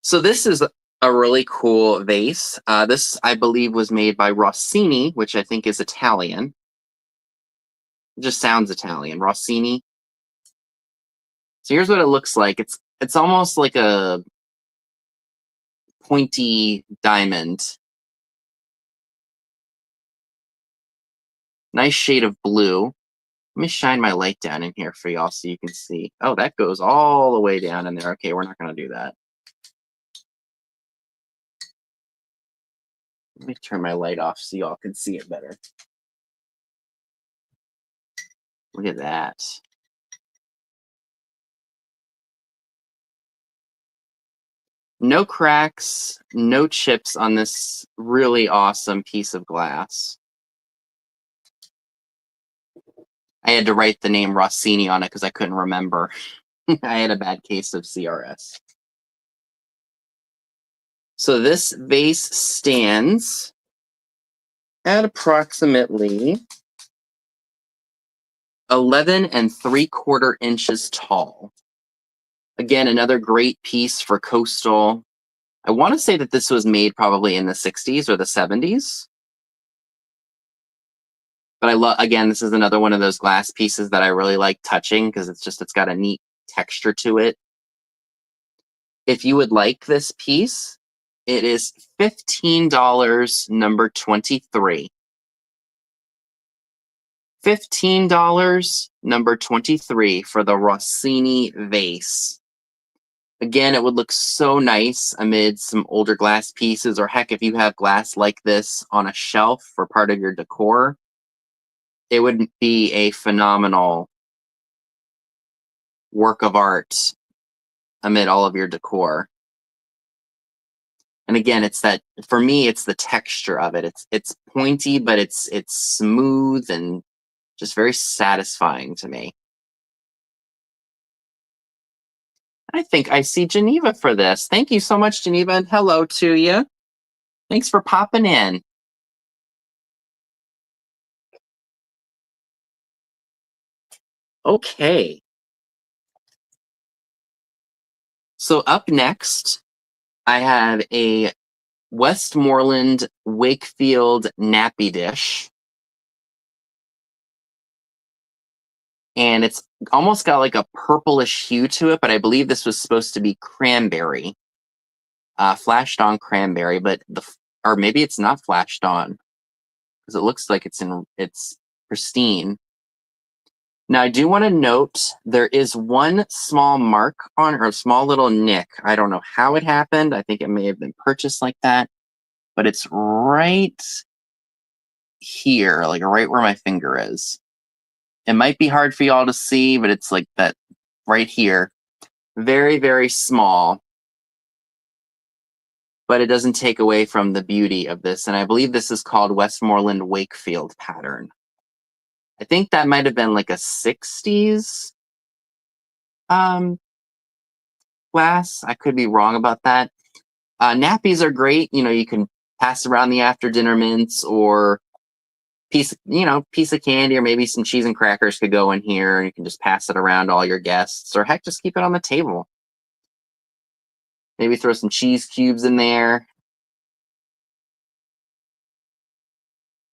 So this is a really cool vase. This, I believe, was made by Rosini, which I think is Italian. It just sounds Italian. Rosini. So here's what it looks like. It's almost like a pointy diamond. Nice shade of blue. Let me shine my light down in here for y'all so you can see. Oh, that goes all the way down in there. Okay, we're not going to do that. Let me turn my light off so y'all can see it better. Look at that. No cracks, no chips on this really awesome piece of glass. I had to write the name Rossini on it because I couldn't remember. I had a bad case of CRS. So this vase stands at approximately 11.75 inches tall. Again, another great piece for coastal. I want to say that this was made probably in the 60s or the 70s. But I love, again, this is another one of those glass pieces that I really like touching because it's got a neat texture to it. If you would like this piece, it is $15, number 23. $15, number 23 for the Rosini vase. Again, it would look so nice amid some older glass pieces, or heck, if you have glass like this on a shelf for part of your decor, it would be a phenomenal work of art amid all of your decor. And again, for me, it's the texture of it. It's pointy, but it's smooth and just very satisfying to me. I think I see Geneva for this. Thank you so much, Geneva, and hello to you. Thanks for popping in. Okay. So up next, I have a Westmoreland Wakefield Nappy dish. And it's almost got like a purplish hue to it, but I believe this was supposed to be cranberry. Flashed on cranberry, or maybe it's not flashed on because it looks like it's pristine. Now, I do want to note there is one small mark on her, a small little nick. I don't know how it happened. I think it may have been purchased like that, but it's right here, like right where my finger is. It might be hard for y'all to see, but it's like that right here. Very, very small. But it doesn't take away from the beauty of this. And I believe this is called Westmoreland Wakefield pattern. I think that might have been like a 60s glass. I could be wrong about that. Nappies are great. You know, you can pass around the after dinner mints, or piece of candy, or maybe some cheese and crackers could go in here, and you can just pass it around to all your guests, or heck, just keep it on the table. Maybe throw some cheese cubes in there.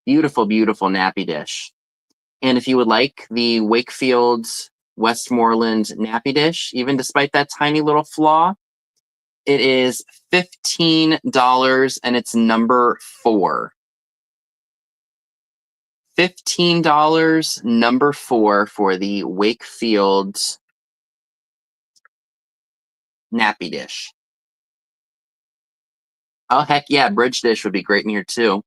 Beautiful, beautiful nappy dish. And if you would like the Wakefield Westmoreland nappy dish, even despite that tiny little flaw, it is $15, and it's number 4. $15, number 4, for the Wakefield nappy dish. Oh, heck yeah, bridge dish would be great in here too.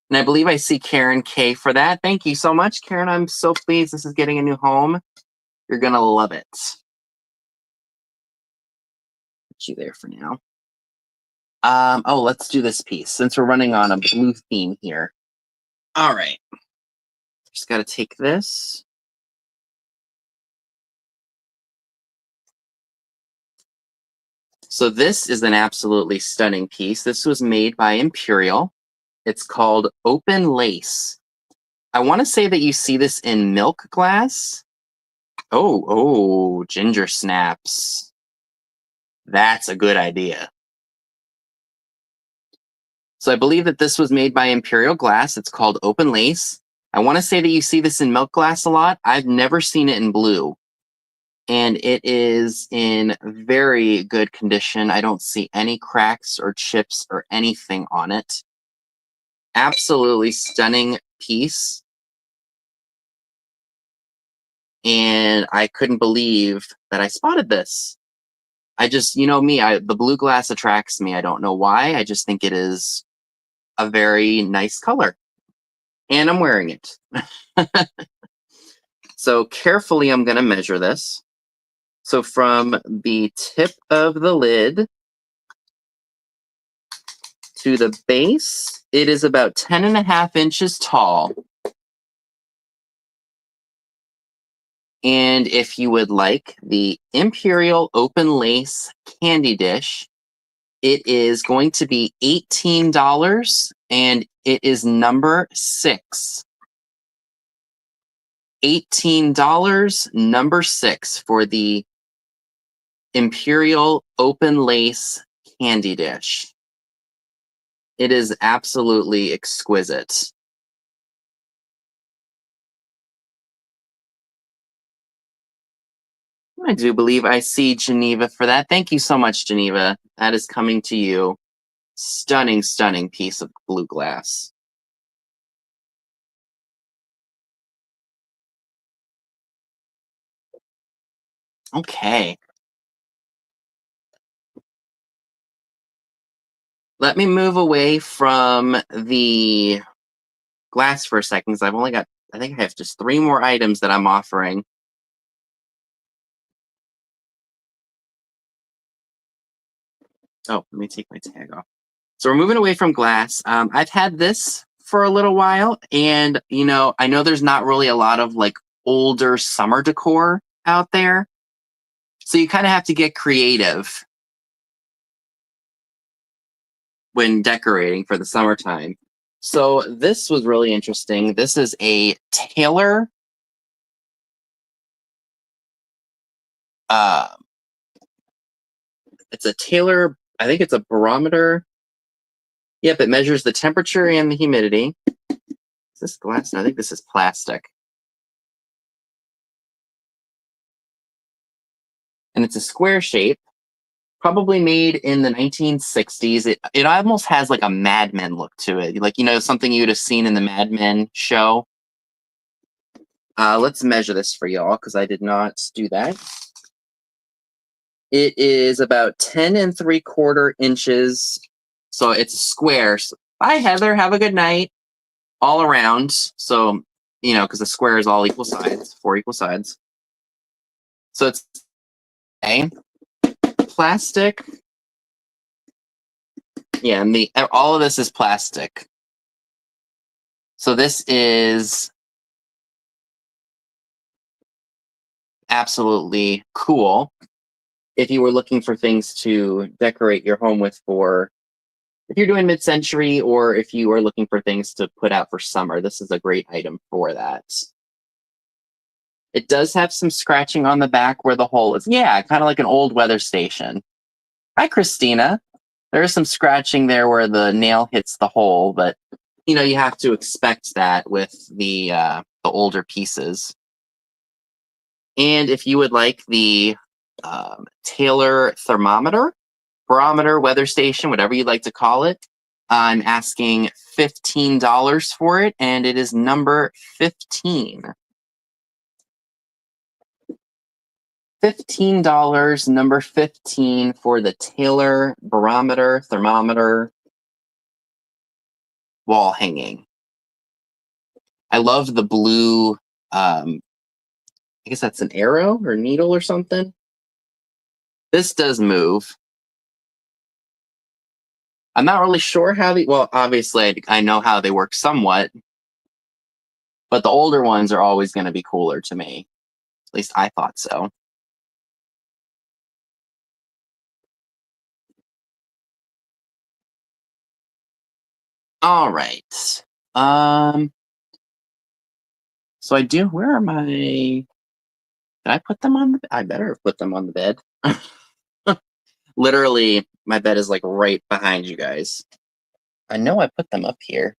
And I believe I see Karen K for that. Thank you so much, Karen. I'm so pleased this is getting a new home. You're going to love it. Put you there for now. Oh, let's do this piece since we're running on a blue theme here. All right. Just got to take this. So this is an absolutely stunning piece. This was made by Imperial. It's called Open Lace. I want to say that you see this in milk glass. Oh, ginger snaps. That's a good idea. So I believe that this was made by Imperial Glass. It's called Open Lace. I want to say that you see this in milk glass a lot. I've never seen it in blue. And it is in very good condition. I don't see any cracks or chips or anything on it. Absolutely stunning piece. And I couldn't believe that I spotted this. I just, you know me, the blue glass attracts me. I don't know why. I just think it is a very nice color. And I'm wearing it. So carefully, I'm going to measure this. So from the tip of the lid to the base, it is about 10.5 inches tall. And if you would like the Imperial Open Lace candy dish, it is going to be $18, and it is number 6. $18, number 6, for the Imperial Open Lace candy dish. It is absolutely exquisite. I do believe I see Geneva for that. Thank you so much, Geneva. That is coming to you. Stunning, stunning piece of blue glass. Okay. Let me move away from the glass for a second, because I've only got, I think I have just 3 more items that I'm offering. Oh, let me take my tag off. So we're moving away from glass. I've had this for a little while, and you know, I know there's not really a lot of like older summer decor out there, so you kind of have to get creative when decorating for the summertime. So this was really interesting. This is a Taylor it's a Taylor, I think it's a barometer. Yep, it measures the temperature and the humidity. Is this glass? No, I think this is plastic. And it's a square shape, probably made in the 1960s. It almost has like a Mad Men look to it. Like, you know, something you'd have seen in the Mad Men show. Let's measure this for y'all, because I did not do that. It is about 10 3/4 inches. So it's a square. So, bye, Heather. Have a good night. all around. So, you know, because the square is all equal sides, 4 equal sides. So it's a plastic. Yeah, and all of this is plastic. So this is absolutely cool if you were looking for things to decorate your home with for if you're doing mid-century, or if you are looking for things to put out for summer. This is a great item for that. It does have some scratching on the back where the hole is. Yeah, kind of like an old weather station. Hi, Christina. There is some scratching there where the nail hits the hole, but you know, you have to expect that with the older pieces. And if you would like the Taylor thermometer, barometer, weather station, whatever you'd like to call it, I'm asking $15 for it, and it is number 15. $15, number 15 for the Taylor barometer, thermometer, wall hanging. I love the blue, I guess that's an arrow or needle or something. This does move. I'm not really sure how well, obviously I know how they work somewhat, but the older ones are always going to be cooler to me. At least I thought so. All right. So I do, where are my, did I put them on the, I better have put them on the bed. Literally, my bed is like right behind you guys. I know I put them up here.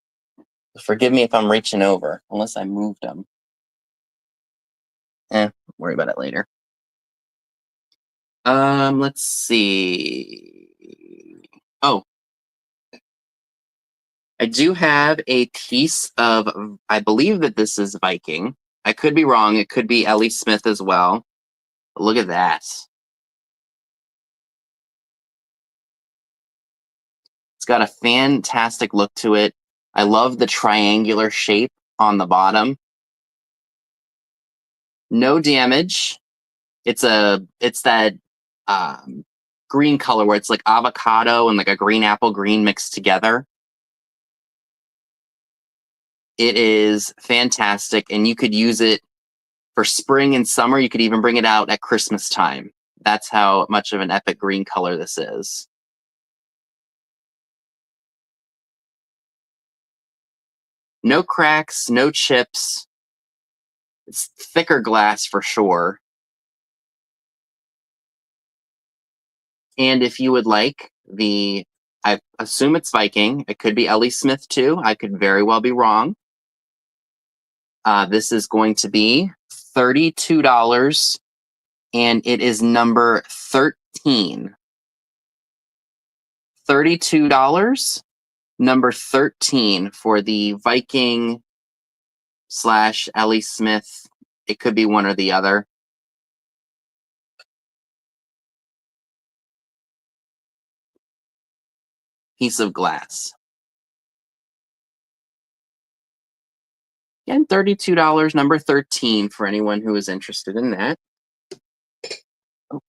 Forgive me if I'm reaching over, unless I moved them. Worry about it later. Let's see. Oh, I do have a piece of, I believe that this is Viking. I could be wrong. It could be Ellie Smith as well. But look at that. It's got a fantastic look to it. I love the triangular shape on the bottom. No damage. It's that green color where it's like avocado and like a green apple green mixed together. It is fantastic, and you could use it for spring and summer. You could even bring it out at Christmas time. That's how much of an epic green color this is. No cracks, no chips. It's thicker glass for sure. And if you would like I assume it's Viking. It could be Ellie Smith too. I could very well be wrong. This is going to be $32, and it is number 13. $32, number 13 for the Viking / Ellie Smith. It could be one or the other. Piece of glass. Again, $32, number 13 for anyone who is interested in that. Oh.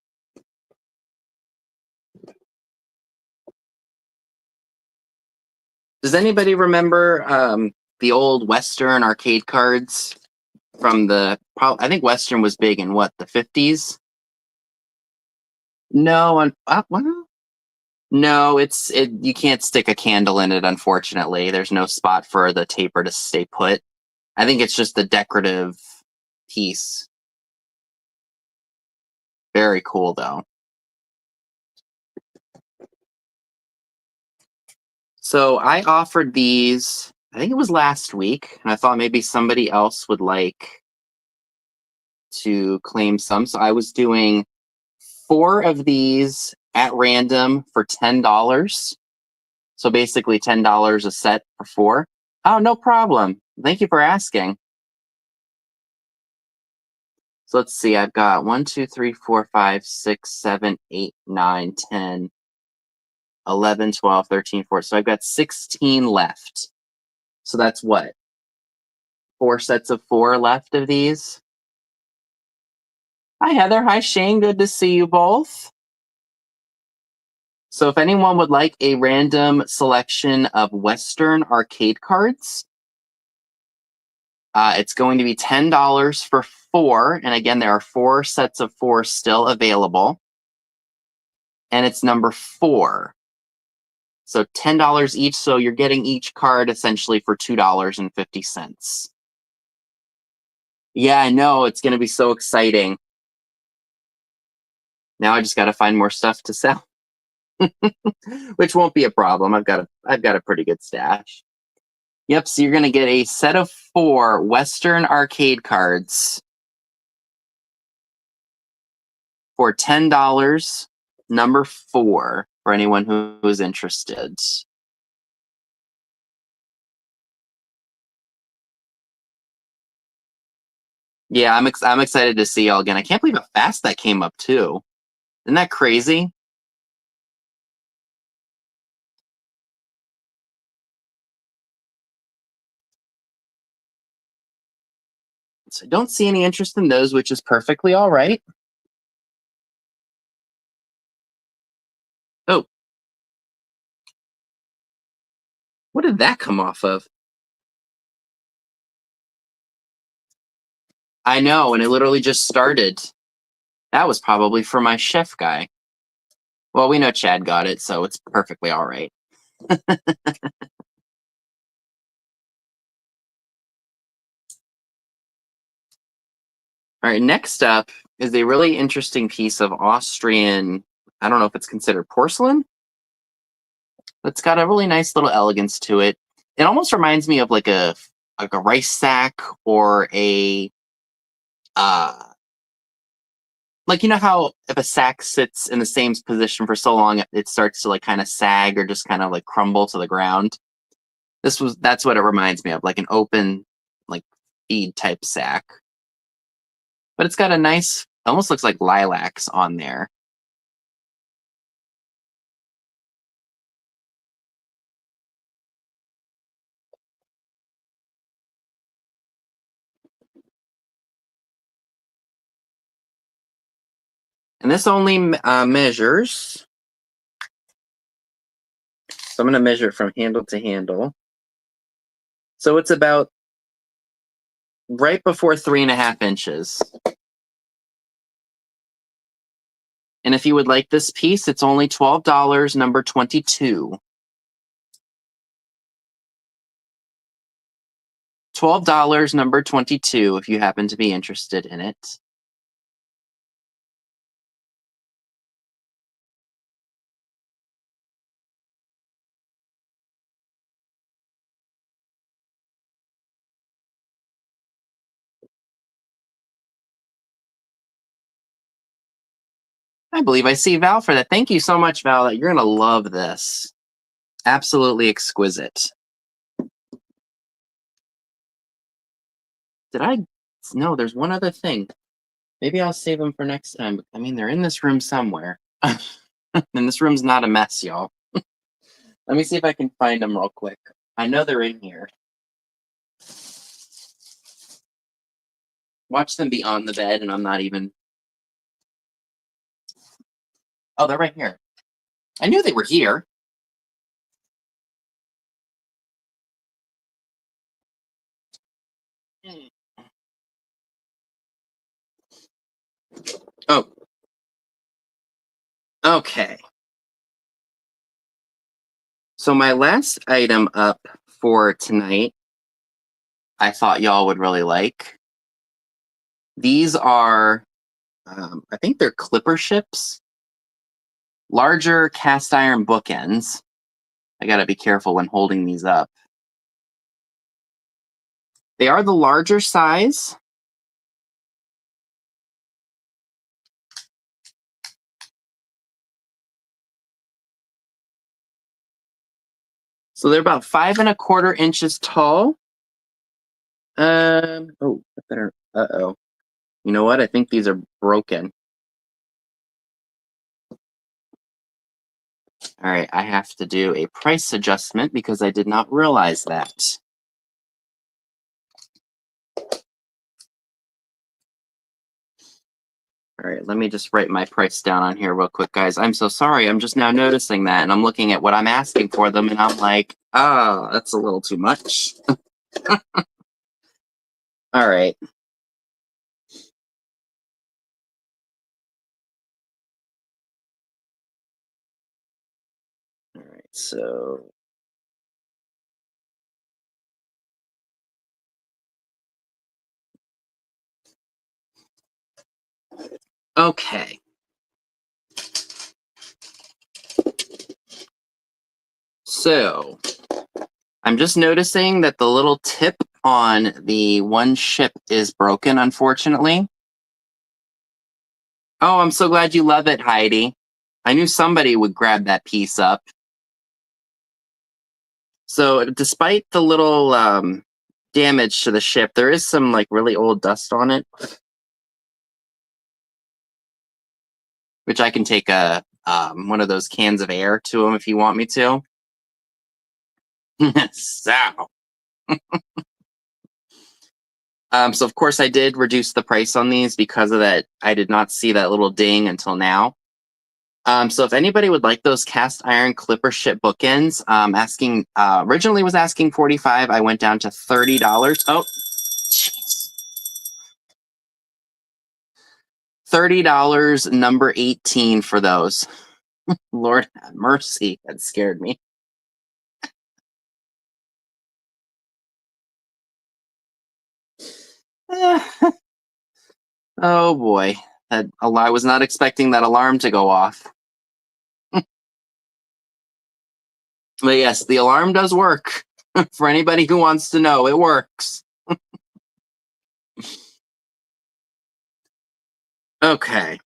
Does anybody remember the old Western arcade cards from I think Western was big in what, the 50s? No, well, no, you can't stick a candle in it, unfortunately. There's no spot for the taper to stay put. I think it's just a decorative piece. Very cool, though. So I offered these, I think it was last week, and I thought maybe somebody else would like to claim some. So I was doing 4 of these at random for $10. So basically $10 a set for 4. Oh, no problem. Thank you for asking. So let's see. I've got 1, 2, 3, 4, 5, 6, 7, 8, 9, 10, 11, 12, 13, 14. So I've got 16 left. So that's what? 4 sets of 4 left of these. Hi, Heather. Hi, Shane. Good to see you both. So if anyone would like a random selection of Western arcade cards, it's going to be $10 for 4. And again, there are 4 sets of 4 still available. And it's number 4. So $10 each. So you're getting each card essentially for $2.50. Yeah, I know. It's going to be so exciting. Now I just got to find more stuff to sell, which won't be a problem. I've got a pretty good stash. Yep. So you're going to get a set of 4 Western arcade cards for $10, number 4, for anyone who is interested. Yeah, I'm excited to see y'all again. I can't believe how fast that came up too. Isn't that crazy? So I don't see any interest in those, which is perfectly all right. Oh, what did that come off of? I know, and it literally just started. That was probably for my chef guy. Well, we know Chad got it, so it's perfectly all right. All right, next up is a really interesting piece of Austrian, I don't know if it's considered porcelain. It's got a really nice little elegance to it. It almost reminds me of like a rice sack or a like, you know how if a sack sits in the same position for so long it starts to like kind of sag or just kind of like crumble to the ground. That's what it reminds me of, like an open like feed type sack. But it's got a nice, almost looks like lilacs on there. And this only measures, so I'm going to measure it from handle to handle. So it's about right before 3.5 inches. And if you would like this piece, it's only $12, number 22. $12, number 22, if you happen to be interested in it. I believe I see Val for that. Thank you so much, Val. You're going to love this. Absolutely exquisite. Did I? No, there's one other thing. Maybe I'll save them for next time. I mean, they're in this room somewhere. And this room's not a mess, y'all. Let me see if I can find them real quick. I know they're in here. Watch them be on the bed, and I'm not even... Oh, they're right here. I knew they were here. Oh. Okay. So my last item up for tonight, I thought y'all would really like. These are, I think they're clipper ships. Larger cast iron bookends. I gotta be careful when holding these up. They are the larger size. So they're about 5.25 inches tall. Oh, better. Uh-oh. You know what? I think these are broken. All right, I have to do a price adjustment because I did not realize that. All right, let me just write my price down on here real quick, guys. I'm so sorry. I'm just now noticing that, and I'm looking at what I'm asking for them, and I'm like, oh, that's a little too much. All right. All right, so okay. So I'm just noticing that the little tip on the one ship is broken, unfortunately. Oh, I'm so glad you love it, Heidi. I knew somebody would grab that piece up. So despite the little damage to the ship, there is some like really old dust on it, which I can take a one of those cans of air to them if you want me to. So, so of course I did reduce the price on these because of that. I did not see that little ding until now. So if anybody would like those cast iron clipper ship bookends, asking originally was asking $45. I went down to $30. Oh, jeez. $30, number 18 for those. Lord have mercy, that scared me. Oh boy, I was not expecting that alarm to go off. But yes, the alarm does work. For anybody who wants to know, it works. Okay.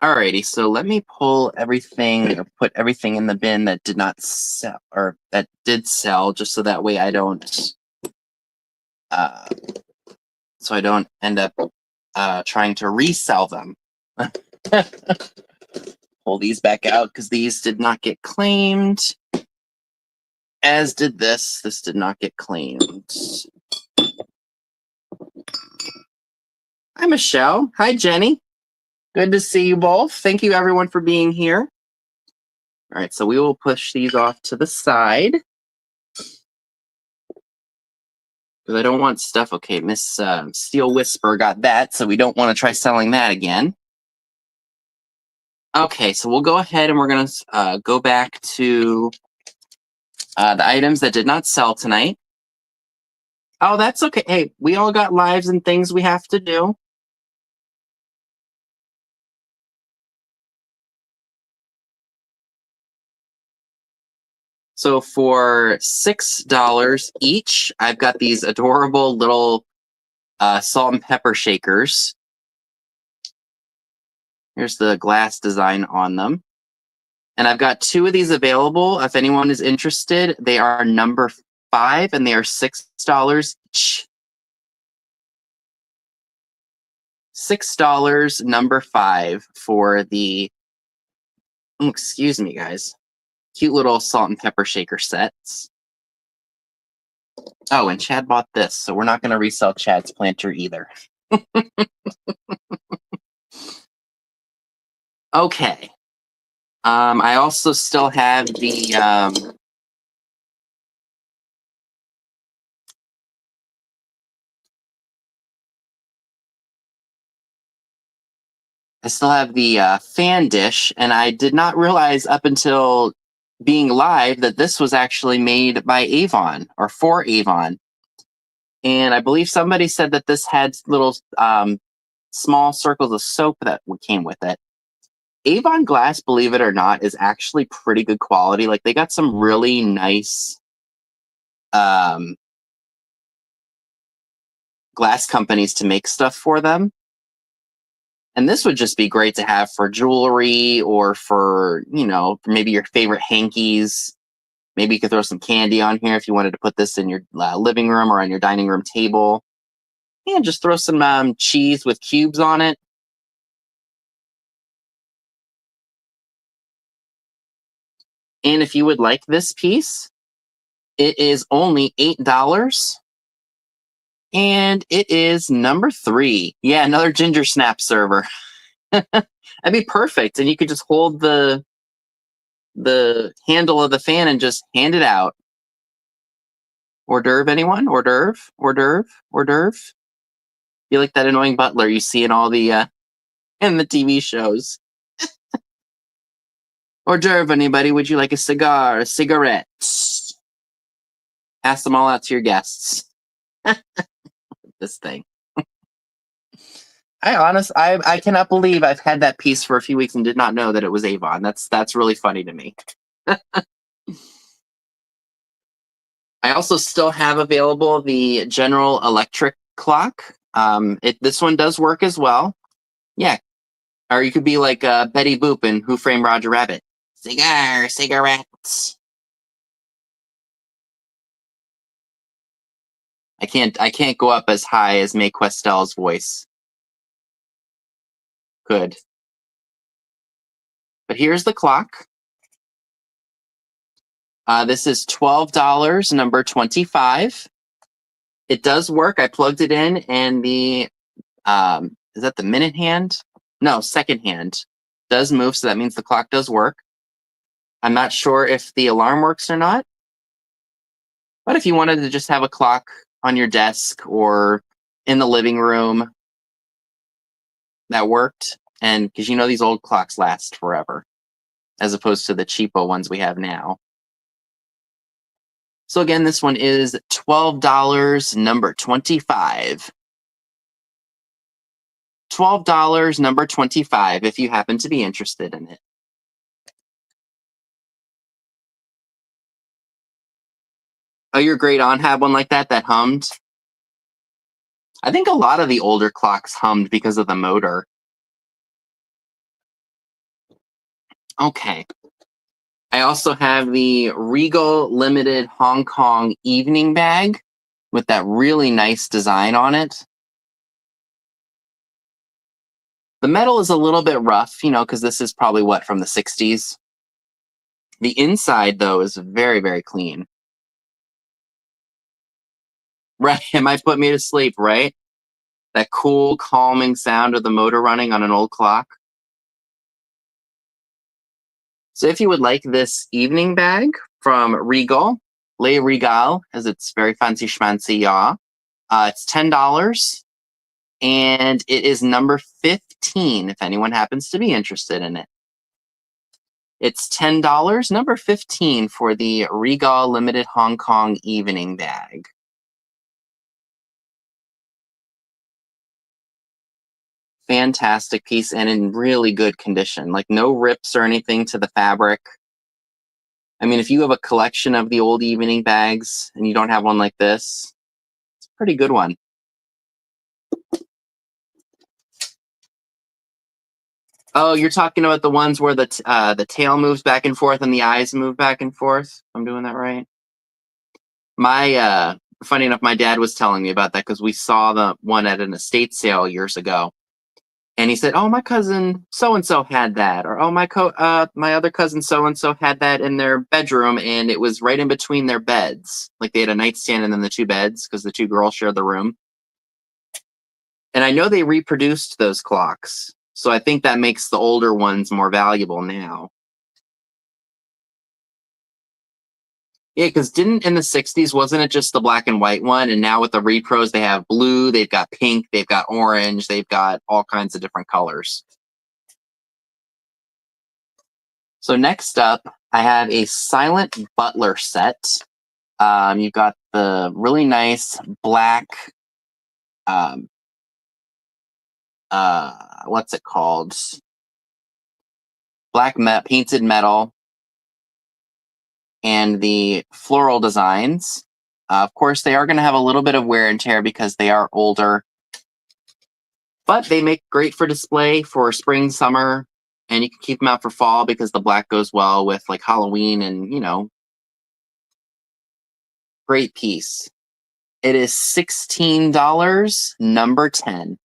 Alrighty, so let me pull everything, or put everything in the bin that did not sell, or that did sell, just so that way I don't, so I don't end up trying to resell them. Pull these back out because these did not get claimed. As did this. This did not get claimed. Hi, Michelle. Hi, Jenny. Good to see you both. Thank you, everyone, for being here. All right, so we will push these off to the side. Because I don't want stuff. Okay, Miss Steel Whisper got that, so we don't want to try selling that again. Okay, so we'll go ahead and we're going to go back to the items that did not sell tonight. Oh, that's okay. Hey, we all got lives and things we have to do. So for $6 each, I've got these adorable little salt and pepper shakers. Here's the glass design on them. And I've got 2 of these available. If anyone is interested, they are number 5 and they are $6 each. $6, number 5 for the, oh, excuse me, guys, cute little salt and pepper shaker sets. Oh, and Chad bought this, so we're not going to resell Chad's planter either. Okay. I also still have the fan dish, and I did not realize up until being live that this was actually made by Avon, or for Avon. And I believe somebody said that this had little small circles of soap that came with it. Avon glass, believe it or not, is actually pretty good quality. Like, they got some really nice glass companies to make stuff for them. And this would just be great to have for jewelry or for, maybe your favorite hankies. Maybe you could throw some candy on here if you wanted to put this in your living room or on your dining room table. And just throw some cheese with cubes on it. And if you would like this piece, it is only $8. And it is number 3. Yeah, another ginger snap server. That'd be perfect. And you could just hold the handle of the fan and just hand it out. Hors d'oeuvre, anyone? Hors d'oeuvre? Hors d'oeuvre? Hors d'oeuvre? You like that annoying butler you see in all the in the TV shows. Hors d'oeuvre, anybody? Would you like a cigar, a cigarette? Pass them all out to your guests. This thing. I cannot believe I've had that piece for a few weeks and did not know that it was Avon. That's really funny to me. I also still have available the General Electric clock. This one does work as well. Yeah. Or you could be like Betty Boop in Who Framed Roger Rabbit. Cigar, cigarettes. I can't go up as high as Mae Questel's voice could. But here's the clock. This is $12, number 25. It does work. I plugged it in, and the is that the minute hand? No, second hand does move, so that means the clock does work. I'm not sure if the alarm works or not, but if you wanted to just have a clock on your desk or in the living room, that worked. And because these old clocks last forever, as opposed to the cheapo ones we have now. So again, this one is $12, number 25. $12, number 25, if you happen to be interested in it. Oh, your great aunt had one like that hummed? I think a lot of the older clocks hummed because of the motor. Okay. I also have the Regal Limited Hong Kong evening bag with that really nice design on it. The metal is a little bit rough, because this is probably from the 60s. The inside, though, is very, very clean. Right, it might put me to sleep, right? That cool, calming sound of the motor running on an old clock. So if you would like this evening bag from Regal, Le Regal, as it's very fancy schmancy, yeah. It's $10, and it is number 15, if anyone happens to be interested in it. It's $10, number 15 for the Regal Limited Hong Kong evening bag. Fantastic piece and in really good condition. Like no rips or anything to the fabric. I mean, if you have a collection of the old evening bags and you don't have one like this, it's a pretty good one. Oh, you're talking about the ones where the tail moves back and forth and the eyes move back and forth? I'm doing that right? Funny enough, my dad was telling me about that because we saw the one at an estate sale years ago. And he said, "Oh, my cousin so-and-so had that," or "Oh, my other cousin so-and-so had that in their bedroom, and it was right in between their beds. Like they had a nightstand and then the two beds because the two girls shared the room." And I know they reproduced those clocks, so I think that makes the older ones more valuable now. Yeah, because in the 60s, wasn't it just the black and white one? And now with the repros, they have blue, they've got pink, they've got orange, they've got all kinds of different colors. So next up, I have a Silent Butler set. You've got the really nice black, what's it called? Black painted metal and the floral designs. Of course, they are going to have a little bit of wear and tear because they are older, but they make great for display for spring, summer, and you can keep them out for fall because the black goes well with like Halloween and, great piece. It is $16, number 10.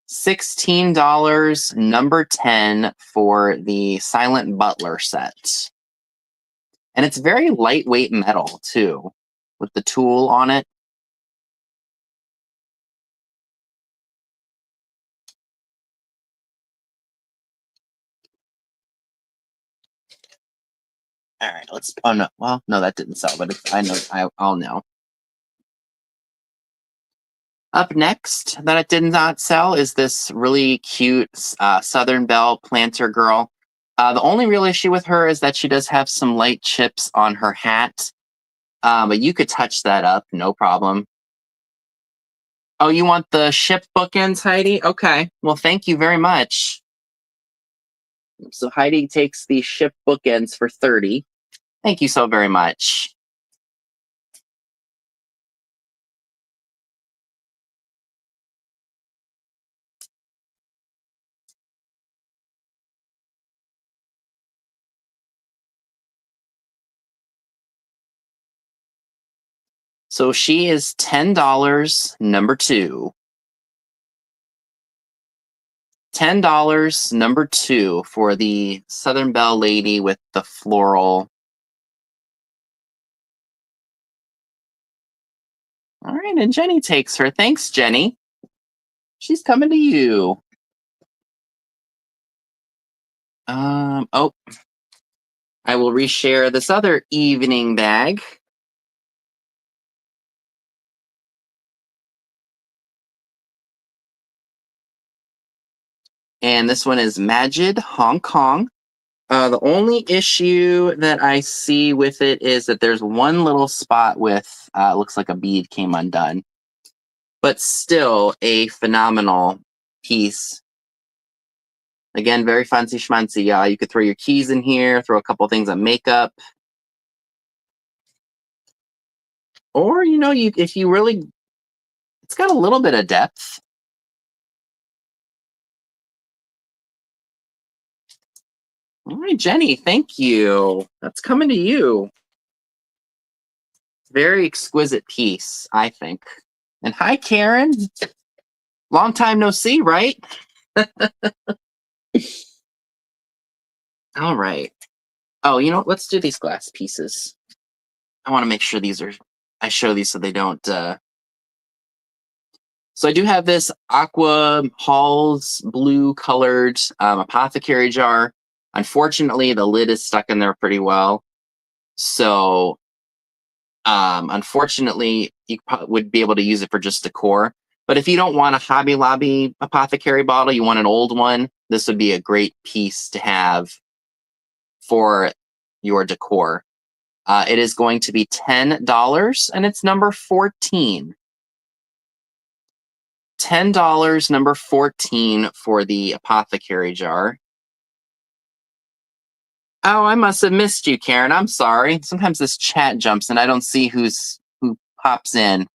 $16, number 10 for the Silent Butler set. And it's very lightweight metal, too, with the tool on it. All right, let's. Oh no, well, no, that didn't sell, but I know. I'll know. Up next, that it did not sell, is this really cute Southern Belle Planter girl. The only real issue with her is that she does have some light chips on her hat, but you could touch that up, no problem. Oh, you want the ship bookends, Heidi? Okay, well, thank you very much. So Heidi takes the ship bookends for 30. Thank you so very much. So she is $10, number 2. $10, number 2, for the Southern Belle lady with the floral. All right, and Jenny takes her. Thanks, Jenny. She's coming to you. Oh, I will reshare this other evening bag. And this one is Magid, Hong Kong. The only issue that I see with it is that there's one little spot with, looks like a bead came undone. But still a phenomenal piece. Again, very fancy schmancy. You could throw your keys in here, throw a couple things of makeup. Or, if you really, it's got a little bit of depth. All right, Jenny, thank you. That's coming to you. Very exquisite piece, I think. And hi, Karen. Long time no see, right? All right. Oh, you know what? Let's do these glass pieces. I want to make sure I show these so they don't. So I do have this Aqua Halls blue colored apothecary jar. Unfortunately, the lid is stuck in there pretty well. So, unfortunately, you would be able to use it for just decor. But if you don't want a Hobby Lobby apothecary bottle, you want an old one, this would be a great piece to have for your decor. It is going to be $10, and it's number 14. $10, number 14, for the apothecary jar. Oh, I must have missed you, Karen. I'm sorry. Sometimes this chat jumps and I don't see who pops in.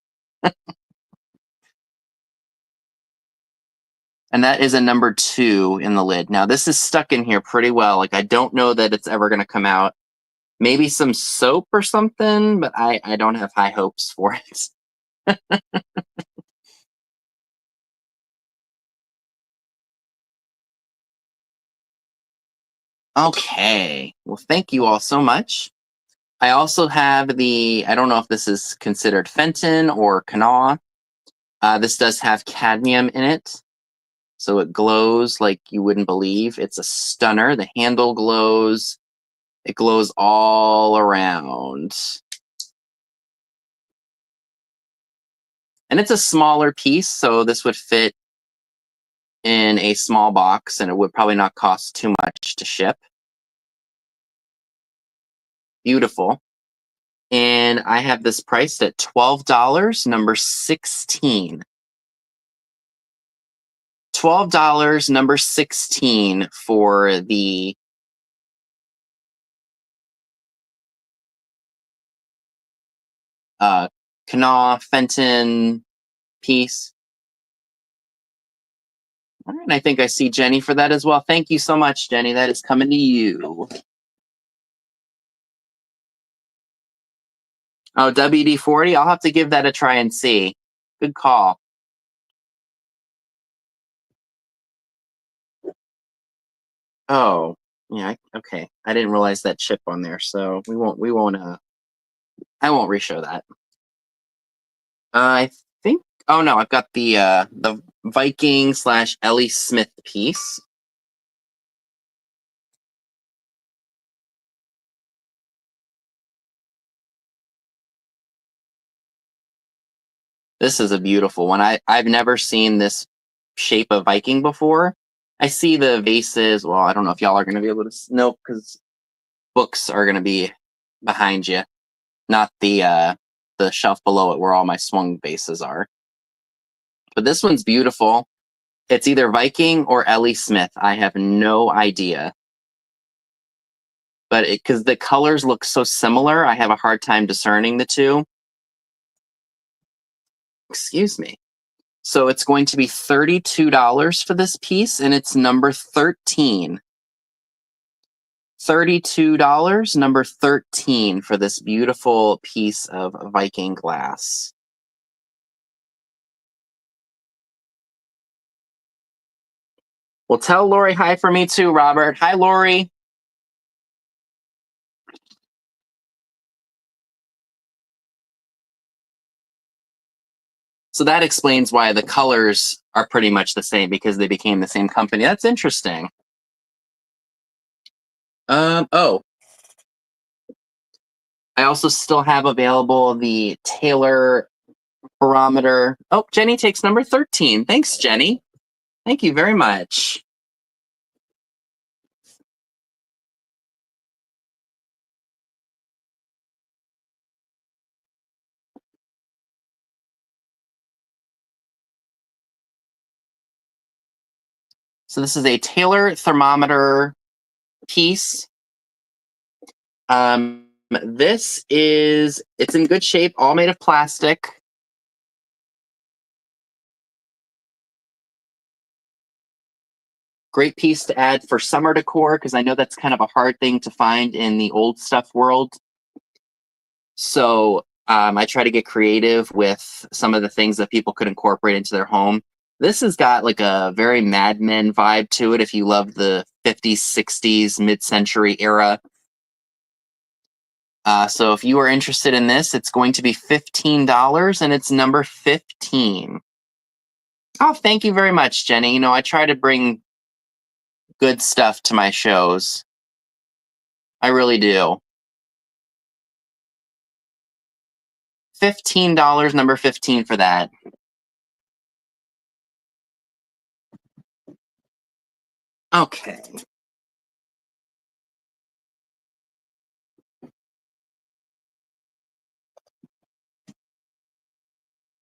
And that is a number 2 in the lid. Now, this is stuck in here pretty well. Like, I don't know that it's ever going to come out. Maybe some soap or something, but I don't have high hopes for it. Okay. Well, thank you all so much. I also have I don't know if this is considered Fenton or Kanawha. This does have cadmium in it. So it glows like you wouldn't believe. It's a stunner. The handle glows. It glows all around. And it's a smaller piece, so this would fit in a small box, and it would probably not cost too much to ship. Beautiful. And I have this priced at $12, number 16. $12, number 16, for the Kanawha Fenton piece. All right, I think I see Jenny for that as well. Thank you so much, Jenny. That is coming to you. Oh, WD-40? I'll have to give that a try and see. Good call. Oh, yeah, okay. I didn't realize that chip on there, so I won't re-show that. I think, oh no, I've got the Viking / Ellie Smith piece. This is a beautiful one. I've never seen this shape of Viking before. I see the vases. Well, I don't know if y'all are going to be able to. Nope, because books are going to be behind you, not the shelf below it where all my swung vases are. But this one's beautiful. It's either Viking or Ellie Smith. I have no idea. But because the colors look so similar, I have a hard time discerning the two. Excuse me. So it's going to be $32 for this piece, and it's number 13. $32, number 13 for this beautiful piece of Viking glass. Well, tell Lori hi for me too, Robert. Hi, Lori. So that explains why the colors are pretty much the same, because they became the same company. That's interesting. Oh. I also still have available the Taylor Barometer. Oh, Jenny takes number 13. Thanks, Jenny. Thank you very much. So this is a Taylor thermometer piece. It's in good shape, all made of plastic. Great piece to add for summer decor, because I know that's kind of a hard thing to find in the old stuff world. So I try to get creative with some of the things that people could incorporate into their home. This has got like a very Mad Men vibe to it if you love the 50s, 60s, mid-century era. So if you are interested in this, it's going to be $15, and it's number 15. Oh, thank you very much, Jenny. You know, I try to bring good stuff to my shows. I really do. $15, number 15 for that. Okay.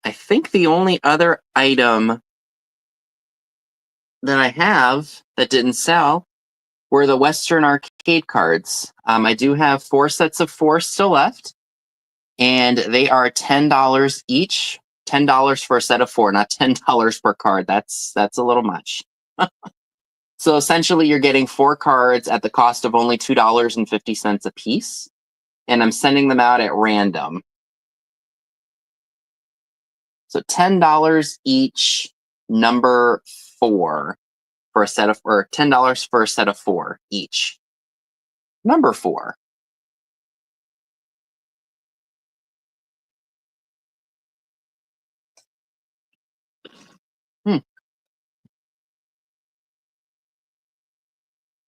I think the only other item that I have that didn't sell were the Western arcade cards. I do have 4 sets of 4 still left, and they are $10 each. $10 for a set of 4, not $10 per card. That's a little much. So essentially, you're getting 4 cards at the cost of only $2.50 a piece, and I'm sending them out at random. So $10 each, number 4 for a set of, or $10 for a set of 4 each. Number 4.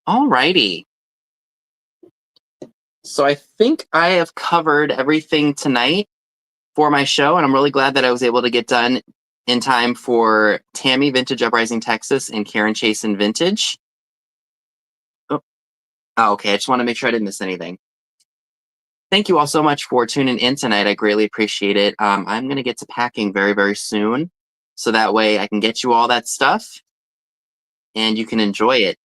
Alrighty. So I think I have covered everything tonight for my show, and I'm really glad that I was able to get done in time for Tammy Vintage Uprising Texas and Karen Chase and Vintage. Oh, okay. I just want to make sure I didn't miss anything. Thank you all so much for tuning in tonight. I greatly appreciate it. I'm going to get to packing very, very soon, so that way I can get you all that stuff and you can enjoy it.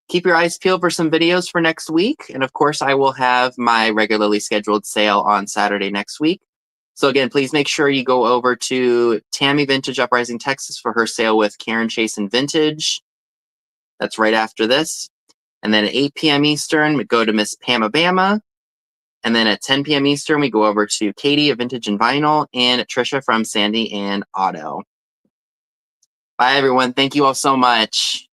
Keep your eyes peeled for some videos for next week. And of course, I will have my regularly scheduled sale on Saturday next week. So again, please make sure you go over to Tammy Vintage Uprising Texas for her sale with Karen Chase and Vintage. That's right after this. And then at 8 p.m. Eastern, we go to Miss Pam Bama. And then at 10 p.m. Eastern, we go over to Katie of Vintage and Vinyl and Trisha from Sandy and Otto. Bye, everyone. Thank you all so much.